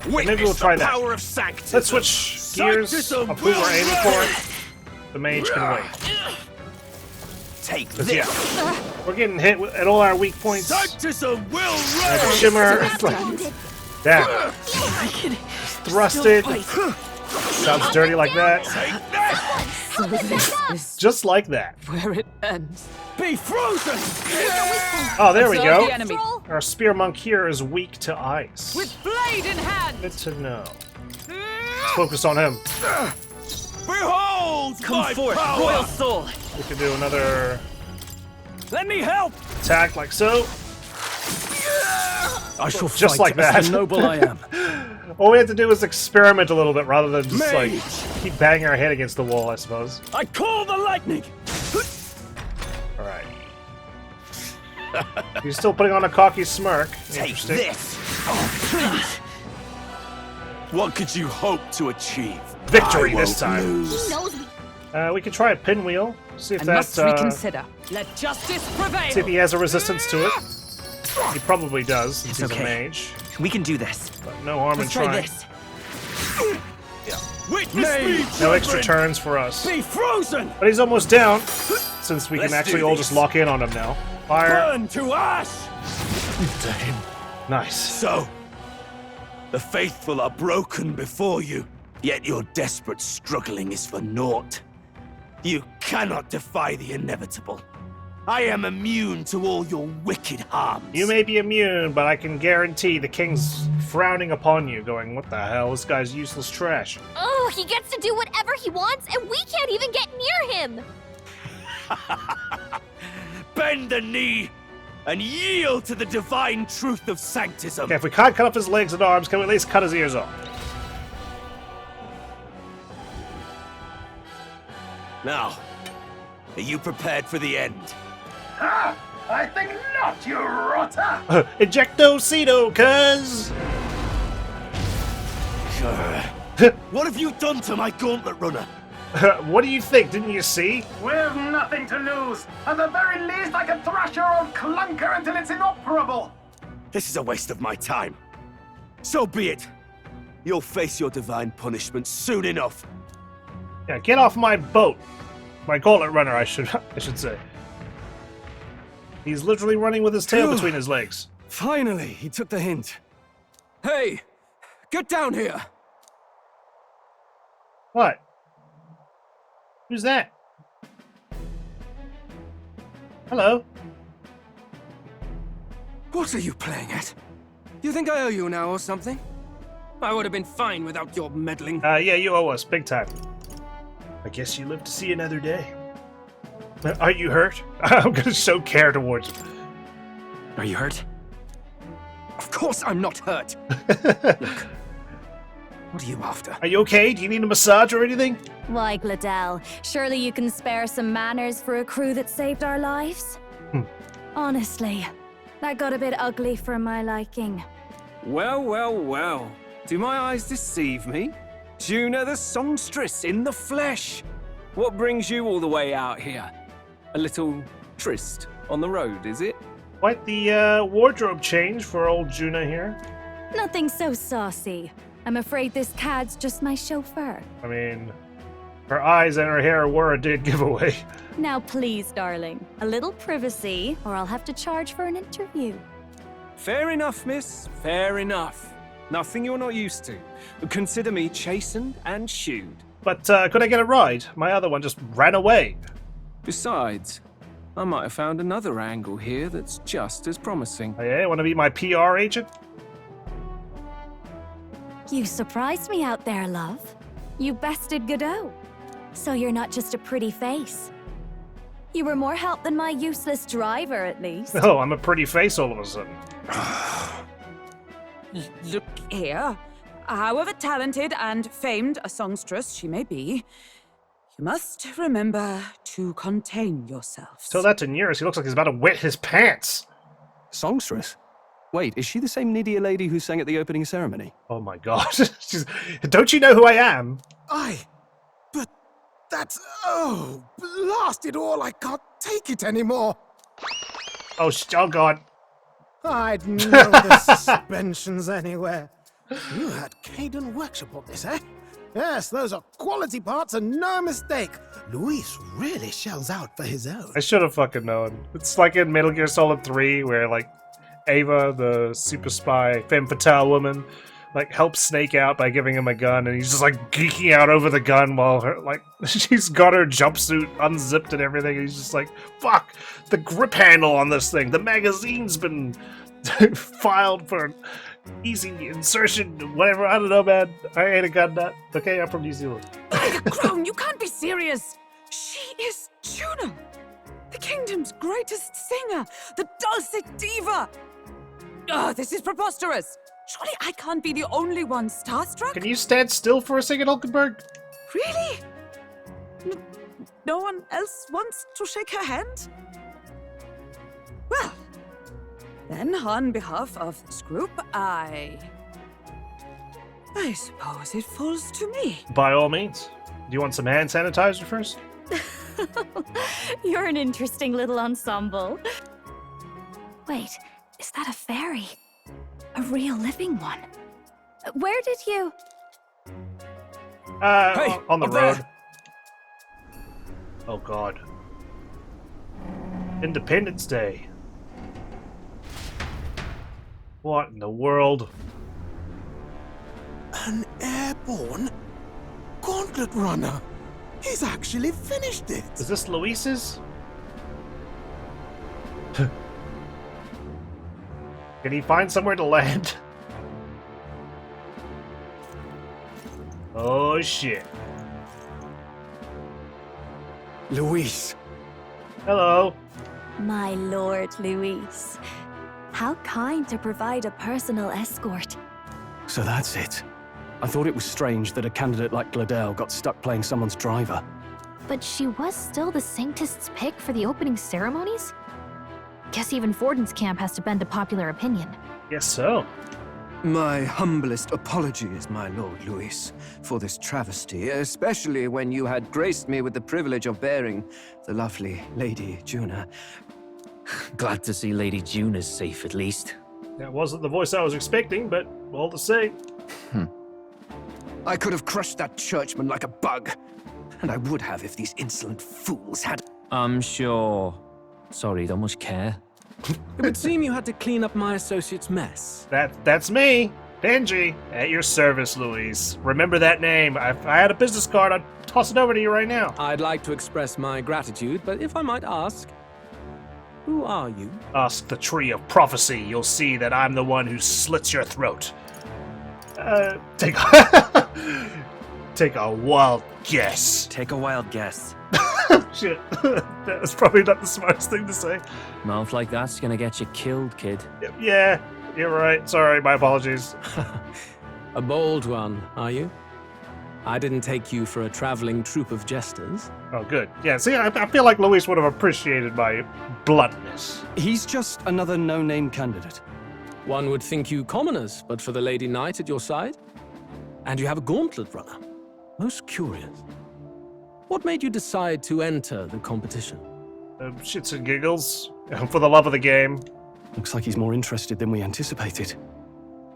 Maybe we'll try that. Power of sanctism. Let's switch gears Sanctism of who we're will aiming reign. for. The mage can wait. Take 'Cause, this. yeah, we're getting hit at all our weak points. Sanctism will Like a reign. shimmer. Badly wounded. Damn. Thrusted. Sounds dirty like that. Take this. So this is Just like that. where it ends. Be frozen! Oh, there we Observe go. the enemy. Our spear monk here is weak to ice. With blade in hand! Good to know. Let's focus on him. Behold Come my forth, power. royal soul. We can do another Let me help! attack like so. I shall Just fight like as that. the noble I am. All we have to do is experiment a little bit rather than just like Mage. keep banging our head against the wall, I suppose. I call the lightning! Alright. He's still putting on a cocky smirk. Take Interesting. this. What could you hope to achieve? Victory I this won't time. lose. He knows we We can try a pinwheel. See if And that. must reconsider. Let justice See if prevail! he has a resistance to it. He probably does, since he's It's a okay. mage. We can do this. But no harm in Let's try trying. this. Witness Nay. me, No extra children. turns for us. Be frozen! But he's almost down, since we can Let's actually do all this. just lock in on him now. Fire. Burn to ash! Nice. So, the faithful are broken before you, yet your desperate struggling is for naught. You cannot defy the inevitable. I am immune to all your wicked harms. You may be immune, but I can guarantee the king's frowning upon you, going, "What the hell? This guy's useless trash." Oh, he gets to do whatever he wants, and we can't even get near him! Bend the knee and yield to the divine truth of sanctism. Okay, if we can't cut off his legs and arms, can we at least cut his ears off? Now, are you prepared for the end? Ah, I think not, you rotter! Ejecto-cedo, cuz! What have you done to my gauntlet runner? What do you think? Didn't you see? We've nothing to lose. At the very least, I can thrash your old clunker until it's inoperable. This is a waste of my time. So be it. You'll face your divine punishment soon enough. Yeah, get off my boat. My gauntlet runner, I should say. He's literally running with his tail between his legs. Finally, he took the hint. Hey! Get down here! What? Who's that? Hello. What are you playing at? You think I owe you now or something? I would have been fine without your meddling. Yeah, you owe us, big time. I guess you live to see another day. Are you hurt? I'm gonna show care towards you. Are you hurt? Of course I'm not hurt. Look, what are you after? Are you okay? Do you need a massage or anything? Why, Gladell, surely you can spare some manners for a crew that saved our lives? Honestly, that got a bit ugly for my liking. Well, well, well. Do my eyes deceive me? Juna the songstress in the flesh. What brings you all the way out here? A little tryst on the road, is it? Quite the wardrobe change for old Juna here. Nothing so saucy. I'm afraid this cad's just my chauffeur. I mean, her eyes and her hair were a dead giveaway. Now please, darling, a little privacy, or I'll have to charge for an interview. Fair enough, miss. Fair enough. Nothing you're not used to. Consider me chastened and shoed. But could I get a ride? My other one just ran away. Besides, I might have found another angle here that's just as promising. Oh, yeah? Want to be my PR agent? You surprised me out there, love. You bested Godot. So you're not just a pretty face. You were more help than my useless driver, at least. Oh, I'm a pretty face all of a sudden. Look here. However talented and famed a songstress she may be, you must remember to contain yourself. Tell that to Nearest. He looks like he's about to wet his pants. Songstress? Wait, is she the same Nydia lady who sang at the opening ceremony? Oh my god. Don't you know who I am? But that's... Oh, blast it all, I can't take it anymore. Oh god. I'd know the suspensions anywhere. You had Caden workshop on this, eh? Yes, those are quality parts and no mistake. Luis really shells out for his own. I should have fucking known. It's like in Metal Gear Solid 3 where like Ava, the super spy, femme fatale woman, like helps Snake out by giving him a gun, and he's just like geeking out over the gun while her she's got her jumpsuit unzipped and everything, and he's just like, fuck, the grip handle on this thing, the magazine's been filed for easy insertion, whatever, I don't know, man. I ain't a gun nut. Okay, I'm from New Zealand. Crone, you can't be serious. She is Juna, the kingdom's greatest singer, the dulcet diva. This is preposterous. Surely I can't be the only one starstruck? Can you stand still for a second, Hulkenberg? Really? No one else wants to shake her hand? Well, then on behalf of this group, I suppose it falls to me. By all means. Do you want some hand sanitizer first? You're an interesting little ensemble. Wait, is that a fairy? A real living one? Where did you... Hey, on the up road. there. Oh god. Independence Day. What in the world? An airborne gauntlet runner. He's actually finished it. Is this Luis's? Can he find somewhere to land? Oh shit. Luis. Hello. My lord, Luis. How kind to provide a personal escort. So that's it. I thought it was strange that a candidate like Gladell got stuck playing someone's driver. But she was still the Sanctist's pick for the opening ceremonies? Guess even Forden's camp has to bend to popular opinion. Guess so. My humblest apologies, my lord Luis, for this travesty, especially when you had graced me with the privilege of bearing the lovely Lady Juna. Glad to see Lady Juna's safe, at least. That wasn't the voice I was expecting, but all the same. I could have crushed that churchman like a bug, and I would have if these insolent fools had... I'm sure. Sorry, don't much care. It would seem you had to clean up my associate's mess. That's me, Benji, at your service, Luis. Remember that name. If I had a business card, I'd toss it over to you right now. I'd like to express my gratitude, but if I might ask, Who are you? Ask the Tree of Prophecy. You'll see that I'm the one who slits your throat. Take a wild guess. Take a wild guess. Shit. That was probably not the smartest thing to say. Mouth like that's gonna get you killed, kid. Yeah, you're right. Sorry, my apologies. A bold one, are you? I didn't take you for a traveling troupe of jesters. Oh, good. Yeah, see, I feel like Luis would have appreciated my bluntness. He's just another no-name candidate. One would think you commoners, but for the Lady Knight at your side. And you have a gauntlet runner. Most curious. What made you decide to enter the competition? Shits and giggles. For the love of the game. Looks like he's more interested than we anticipated.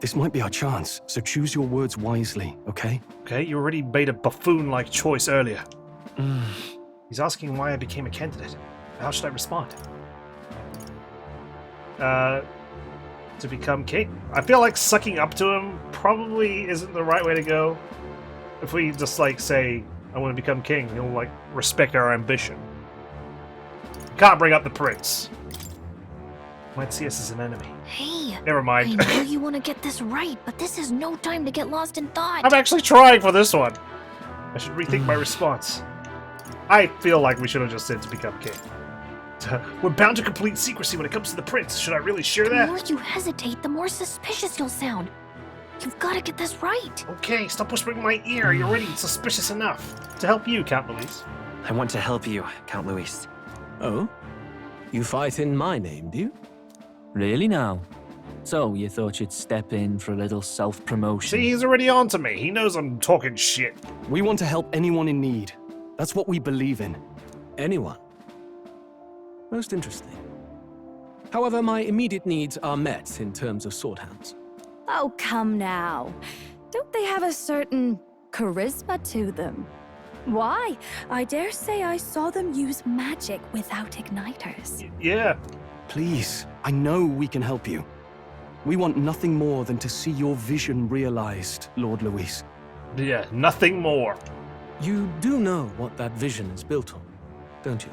This might be our chance, so choose your words wisely, okay? Okay, you already made a buffoon-like choice earlier. He's asking why I became a candidate. How should I respond? To become king. I feel like sucking up to him probably isn't the right way to go. If we just, like, say, I want to become king, he'll, like, respect our ambition. Can't bring up the prince. Might see us as an enemy. Hey, never mind. I know you want to get this right, but this is no time to get lost in thought. I'm actually trying for this one. I should rethink my response. I feel like we should have just said to become king. We're bound to complete secrecy when it comes to the prince. Should I really share that? The more you hesitate, the more suspicious you'll sound. You've got to get this right. Okay, stop whispering in my ear. You're already suspicious enough. To help you, Count Luis. I want to help you, Count Luis. Oh? You fight in my name, do you? Really now? So, you thought you'd step in for a little self-promotion? See, he's already on to me. He knows I'm talking shit. We want to help anyone in need. That's what we believe in. Anyone. Most interesting. However, my immediate needs are met in terms of sword hands. Oh, come now. Don't they have a certain charisma to them? Why? I dare say I saw them use magic without igniters. Yeah. Please, I know we can help you. We want nothing more than to see your vision realized, Lord Luis. Yeah, nothing more. You do know what that vision is built on, don't you?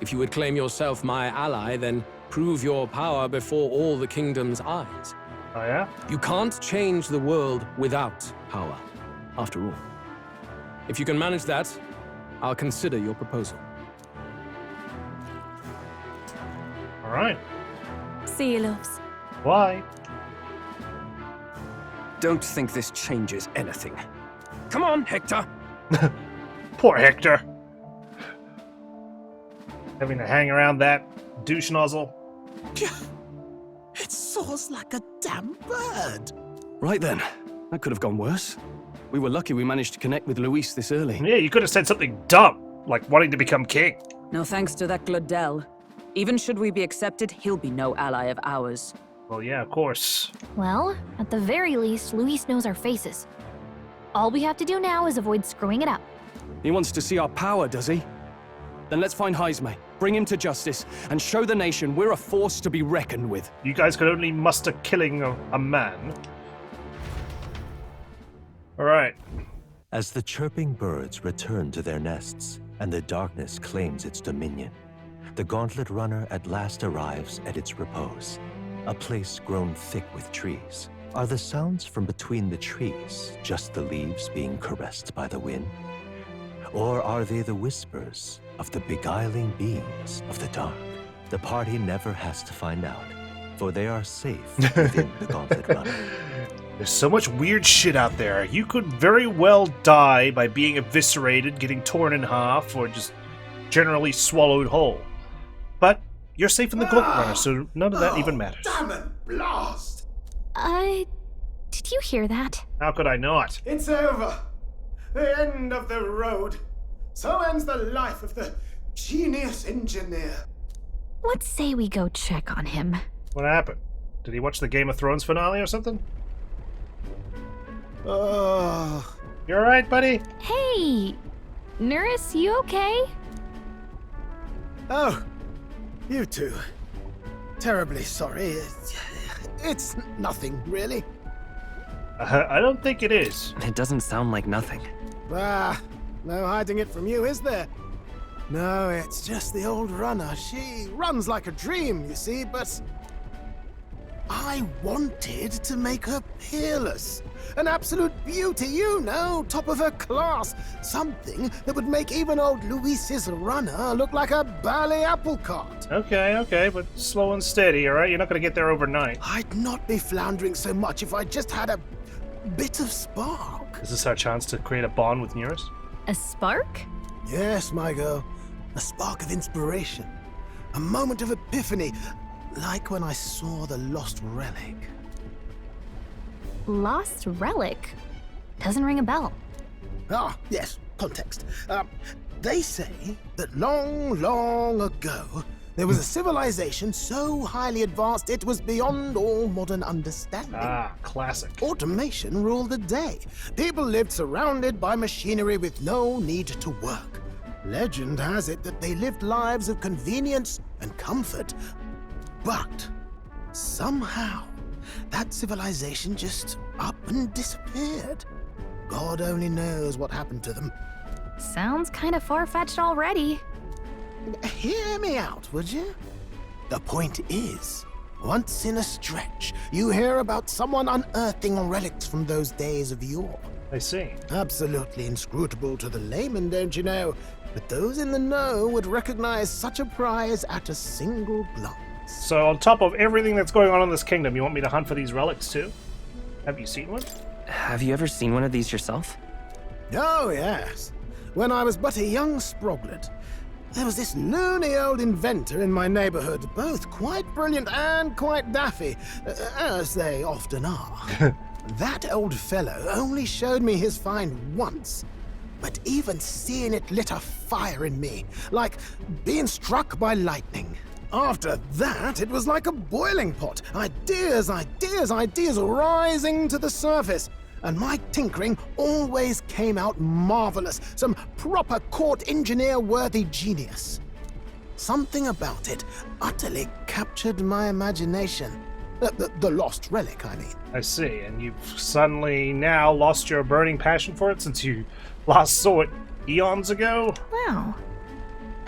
If you would claim yourself my ally, then prove your power before all the kingdom's eyes. Oh, yeah? You can't change the world without power, after all. If you can manage that, I'll consider your proposal. All right. See you, loves. Why? Don't think this changes anything. Come on, Hector! Poor Hector. Having to hang around that douche nozzle. It soars like a damn bird. Right then. That could have gone worse. We were lucky we managed to connect with Luis this early. Yeah, you could have said something dumb, like wanting to become king. No thanks to that Gladel. Even should we be accepted, he'll be no ally of ours. Well, yeah, of course. Well, at the very least, Luis knows our faces. All we have to do now is avoid screwing it up. He wants to see our power, does he? Then let's find Heisme, bring him to justice, and show the nation we're a force to be reckoned with. You guys could only muster killing a man. All right. As the chirping birds return to their nests and the darkness claims its dominion, the gauntlet runner at last arrives at its repose, a place grown thick with trees. Are the sounds from between the trees just the leaves being caressed by the wind? Or are they the whispers of the beguiling beings of the dark? The party never has to find out, for they are safe within the gauntlet runner. There's so much weird shit out there. You could very well die by being eviscerated, getting torn in half, or just generally swallowed whole. But you're safe in the gauntlet runner, so none of that even matters. Damn it, blast! Did you hear that? How could I not? It's over. The end of the road. So ends the life of the genius engineer. Let's say we go check on him. What happened? Did he watch the Game of Thrones finale or something? Oh. You alright, buddy? Hey! Nurse, you okay? Oh, you two. Terribly sorry. It's nothing, really. I don't think it is. It doesn't sound like nothing. Ah, no hiding it from you, is there? No, it's just the old runner. She runs like a dream, you see, but I wanted to make her peerless. An absolute beauty, you know, top of her class. Something that would make even old Luis's runner look like a bally apple cart. Okay, but slow and steady, alright? You're not going to get there overnight. I'd not be floundering so much if I just had a bit of spark. Is this our chance to create a bond with Nearest? A spark? Yes, my girl. A spark of inspiration. A moment of epiphany. Like when I saw the lost relic. Lost relic? Doesn't ring a bell. Ah, yes, context. They say that long, long ago, there was a civilization so highly advanced it was beyond all modern understanding. Ah, classic. Automation ruled the day. People lived surrounded by machinery with no need to work. Legend has it that they lived lives of convenience and comfort. But somehow, that civilization just up and disappeared. God only knows what happened to them. Sounds kind of far-fetched already. Hear me out, would you? The point is, once in a stretch, you hear about someone unearthing relics from those days of yore. I see. Absolutely inscrutable to the layman, don't you know? But those in the know would recognize such a prize at a single glance. So on top of everything that's going on in this kingdom, you want me to hunt for these relics too? Have you seen one? Have you ever seen one of these yourself? Oh, yes. When I was but a young sproglet, there was this loony old inventor in my neighborhood, both quite brilliant and quite daffy, as they often are. That old fellow only showed me his find once, but even seeing it lit a fire in me, like being struck by lightning. After that, it was like a boiling pot. Ideas rising to the surface. And my tinkering always came out marvelous. Some proper court engineer-worthy genius. Something about it utterly captured my imagination. The lost relic, I mean. I see, and you've suddenly now lost your burning passion for it since you last saw it eons ago? Wow.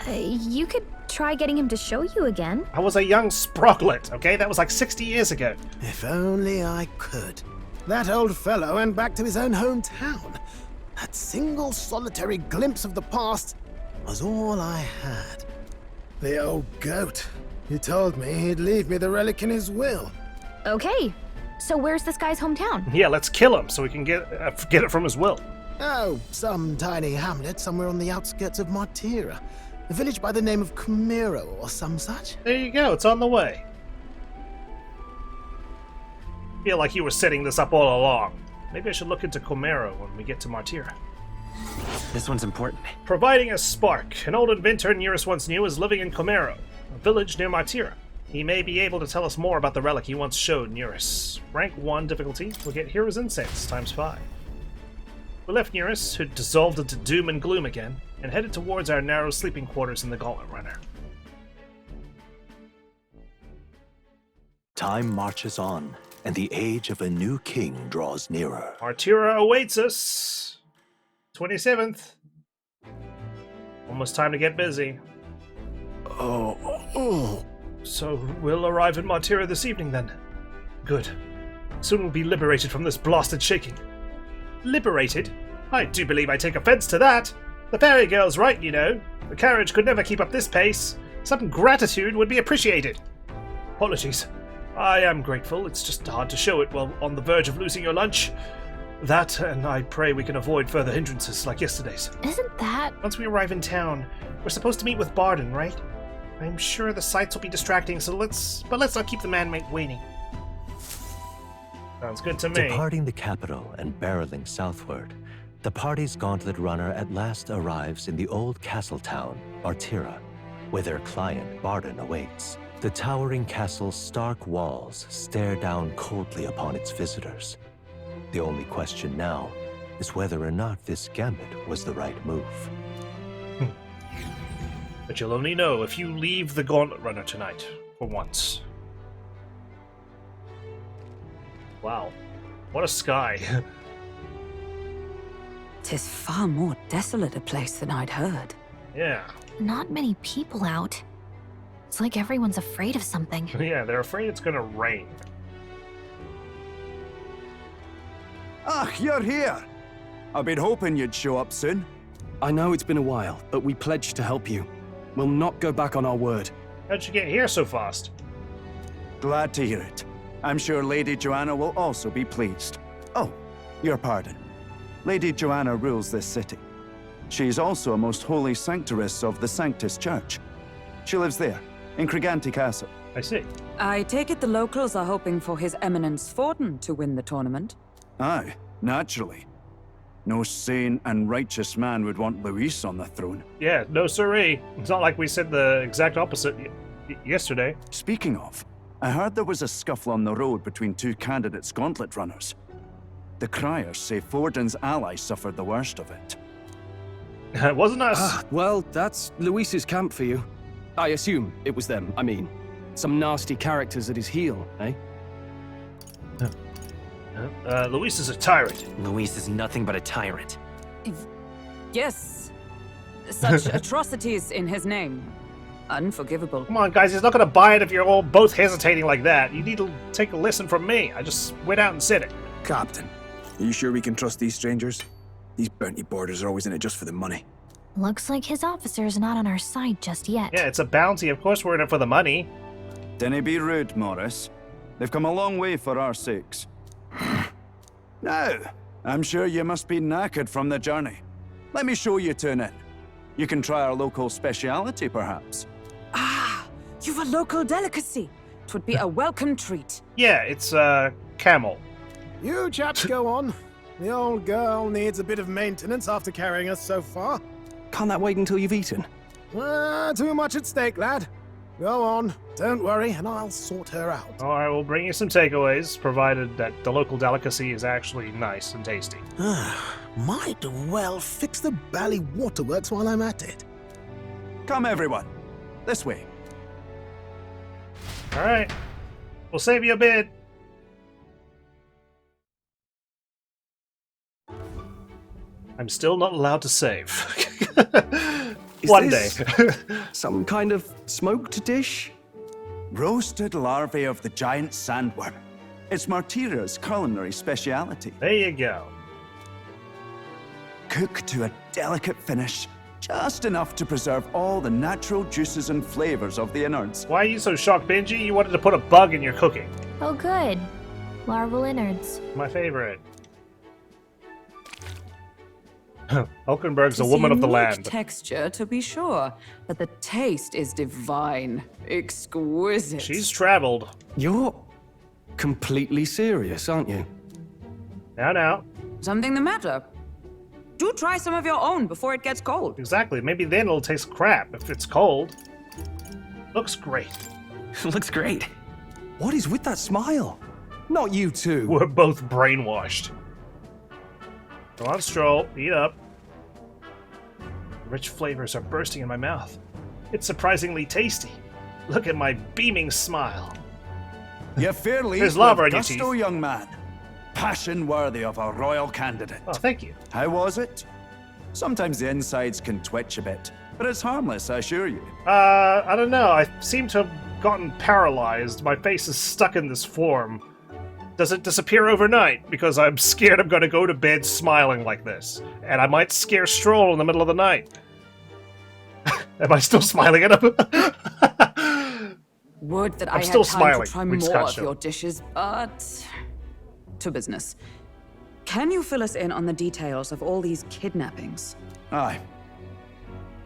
You could try getting him to show you again. I was a young sproglet, okay? That was like 60 years ago. If only I could. That old fellow went back to his own hometown. That single solitary glimpse of the past was all I had. The old goat. He told me he'd leave me the relic in his will. Okay, so where's this guy's hometown? Yeah, let's kill him so we can get it from his will. Oh, some tiny hamlet somewhere on the outskirts of Martira. A village by the name of Camiro or some such. There you go, it's on the way. I feel like you were setting this up all along. Maybe I should look into Comero when we get to Martira. This one's important. Providing a spark. An old inventor Nearest once knew is living in Comero, a village near Martira. He may be able to tell us more about the relic he once showed Nearest. Rank 1 difficulty. We'll get Hero's Incense times 5. We left Nearest, who dissolved into doom and gloom again, and headed towards our narrow sleeping quarters in the Gauntlet Runner. Time marches on, and the age of a new king draws nearer. Martira awaits us. 27th. Almost time to get busy. So we'll arrive in Martira this evening then. Good. Soon we'll be liberated from this blasted shaking. Liberated? I do believe I take offense to that. The fairy girl's right, you know. The carriage could never keep up this pace. Some gratitude would be appreciated. Apologies. I am grateful. It's just hard to show it while on the verge of losing your lunch. That, and I pray we can avoid further hindrances like yesterday's. Isn't that... Once we arrive in town, we're supposed to meet with Barden, right? I'm sure the sights will be distracting, so let's not keep the man waiting. Sounds good to me. Departing the capital and barreling southward, the party's gauntlet runner at last arrives in the old castle town, Martira, where their client, Barden, awaits. The towering castle's stark walls stare down coldly upon its visitors. The only question now is whether or not this gambit was the right move. But you'll only know if you leave the Gauntlet Runner tonight, for once. Wow. What a sky. 'Tis far more desolate a place than I'd heard. Yeah. not many people out. It's like everyone's afraid of something. Yeah, they're afraid it's gonna rain. Ah, you're here! I've been hoping you'd show up soon. I know it's been a while, but we pledged to help you. We'll not go back on our word. How'd you get here so fast? Glad to hear it. I'm sure Lady Joanna will also be pleased. Oh, your pardon. Lady Joanna rules this city. She's also a most holy sanctoress of the Sanctus Church. She lives there, in Criganti Castle. I see. I take it the locals are hoping for His Eminence Forden to win the tournament? Aye, naturally. No sane and righteous man would want Luis on the throne. Yeah, no siree. It's not like we said the exact opposite yesterday. Speaking of, I heard there was a scuffle on the road between two candidates' gauntlet runners. The criers say Forden's allies suffered the worst of it. It wasn't us. Ah, well, that's Luis's camp for you. I assume it was them, I mean. Some nasty characters at his heel, eh? Luis is a tyrant. Luis is nothing but a tyrant. Yes. Such atrocities in his name. Unforgivable. Come on, guys, he's not gonna buy it if you're all both hesitating like that. You need to take a lesson from me. I just went out and said it. Captain, are you sure we can trust these strangers? These bounty boarders are always in it just for the money. Looks like his officer's not on our side just yet. Yeah, it's a bounty. Of course we're in it for the money. Dinna be rude, Morris. They've come a long way for our sakes. Now, I'm sure you must be knackered from the journey. Let me show you to an inn. You can try our local speciality, perhaps. Ah, you've a local delicacy. 'Twould be a welcome treat. Yeah, it's camel. You chaps go on. The old girl needs a bit of maintenance after carrying us so far. Can't that wait until you've eaten? Too much at stake, lad. Go on, don't worry, and I'll sort her out. Alright, we'll bring you some takeaways, provided that the local delicacy is actually nice and tasty. Might well fix the Bally Waterworks while I'm at it. Come, everyone. This way. Alright. We'll save you a bit. I'm still not allowed to save. One day. Some kind of smoked dish? Roasted larvae of the giant sandworm. It's Martira's culinary speciality. There you go. Cooked to a delicate finish, just enough to preserve all the natural juices and flavors of the innards. Why are you so shocked, Benji? You wanted to put a bug in your cooking. Oh, good. Larval innards. My favorite. Hulkenberg's a woman of the land. Texture, to be sure, but the taste is divine, exquisite. She's traveled. You're completely serious, aren't you? Now. Something the matter? Do try some of your own before it gets cold. Exactly. Maybe then it'll taste crap if it's cold. Looks great. Looks great. What is with that smile? Not you two. We're both brainwashed. Go on, Stroll. Eat up. The rich flavors are bursting in my mouth. It's surprisingly tasty. Look at my beaming smile. You fairly There's lava in your teeth. gusto, young man. Passion worthy of a royal candidate. Oh, thank you. How was it? Sometimes the insides can twitch a bit, but it's harmless, I assure you. I don't know. I seem to have gotten paralyzed. My face is stuck in this form. Does it disappear overnight? Because I'm scared I'm going to go to bed smiling like this. And I might scare Stroll in the middle of the night. Am I still smiling at him? Would that I'm I still had time smiling. to try We just more got of shown. your dishes, but... to business. Can you fill us in on the details of all these kidnappings? Aye.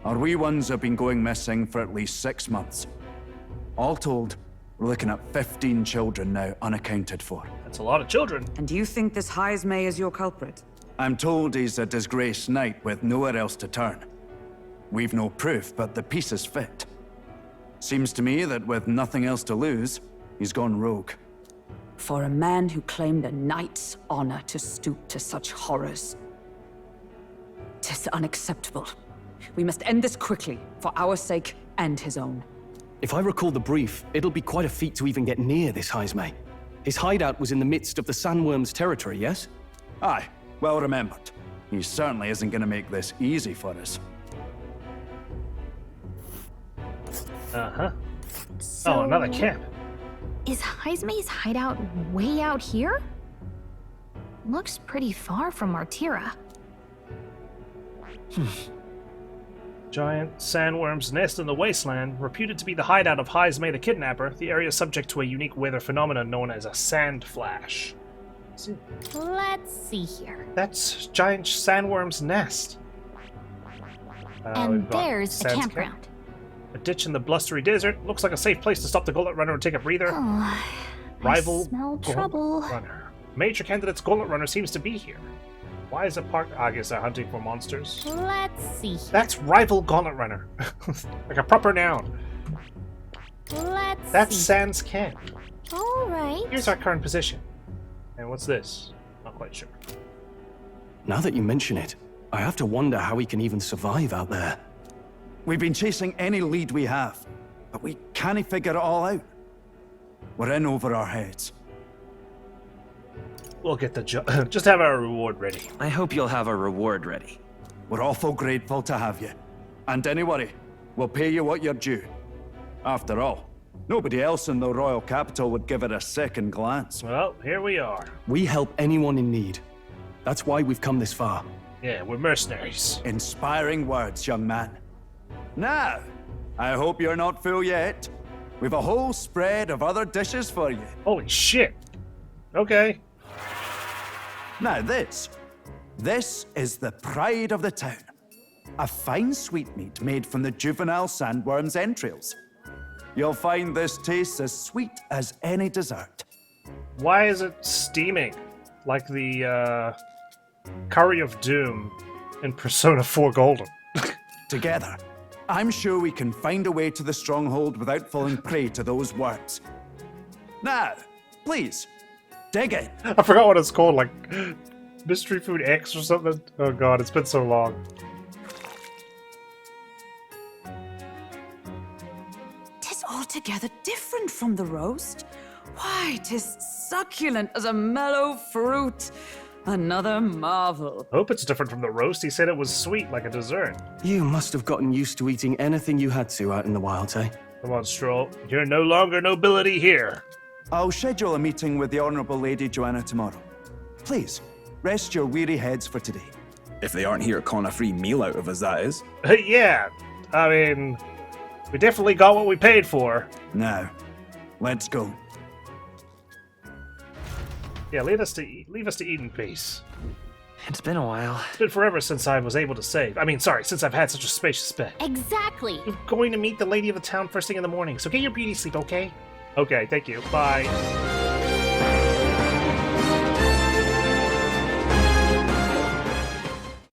Our wee ones have been going missing for at least 6 months. All told, we're looking at 15 children now unaccounted for. That's a lot of children. And do you think this Heismay is your culprit? I'm told he's a disgraced knight with nowhere else to turn. We've no proof, but the pieces fit. Seems to me that with nothing else to lose, he's gone rogue. For a man who claimed a knight's honor to stoop to such horrors. 'Tis unacceptable. We must end this quickly, for our sake and his own. If I recall the brief, it'll be quite a feat to even get near this Heismay. His hideout was in the midst of the Sandworm's territory, yes? Aye, well remembered. He certainly isn't going to make this easy for us. Uh-huh. So, Oh, another camp. Is Heismei's hideout way out here? Looks pretty far from Martira. Giant sandworm's nest in the wasteland, reputed to be the hideout of Heismei the kidnapper. The area is subject to a unique weather phenomenon known as a sand flash. Let's see here. That's giant sandworm's nest. And there's a campground. Camp. A ditch in the blustery desert. Looks like a safe place to stop the Gauntlet Runner and take a breather. Oh, Rival I smell Gauntlet trouble. Runner. Major candidate's Gauntlet Runner seems to be here. Why is it parked? I guess they're hunting for monsters. Let's see here. That's rival Gauntlet Runner. Like a proper noun. That's Sans camp. Alright. Here's our current position. And what's this? Not quite sure. Now that you mention it, I have to wonder how we can even survive out there. We've been chasing any lead we have, but we can't figure it all out. We're in over our heads. We'll get the job. Just have our reward ready. I hope you'll have a reward ready. We're awful grateful to have you. And don't worry, we'll pay you what you're due. After all, nobody else in the royal capital would give it a second glance. Well, here we are. We help anyone in need. That's why we've come this far. Yeah, we're mercenaries. Inspiring words, young man. Now, I hope you're not full yet. We've a whole spread of other dishes for you. Holy shit. Okay. Now this is the pride of the town. A fine sweetmeat made from the juvenile sandworm's entrails. You'll find this tastes as sweet as any dessert. Why is it steaming? Like the, Curry of Doom in Persona 4 Golden. Together, I'm sure we can find a way to the stronghold without falling prey to those worms. Now, please, dig in. I forgot what it's called, like Mystery Food X or something. Oh god, it's been so long. Tis altogether different from the roast. Why, tis succulent as a mellow fruit. Another marvel. Hope it's different from the roast. He said it was sweet, like a dessert. You must have gotten used to eating anything you had to out in the wilds, eh? Come on, Stroll. You're no longer nobility here. I'll schedule a meeting with the Honourable Lady Joanna tomorrow. Please, rest your weary heads for today. If they aren't here calling a free meal out of us, that is. Yeah, I mean, we definitely got what we paid for. Now, let's go. Yeah, leave us to eat in peace. It's been a while. It's been forever since I was able to save. I mean, sorry, since I've had such a spacious bed. Exactly. You're going to meet the lady of the town first thing in the morning, so get your beauty sleep, okay? Okay, thank you. Bye.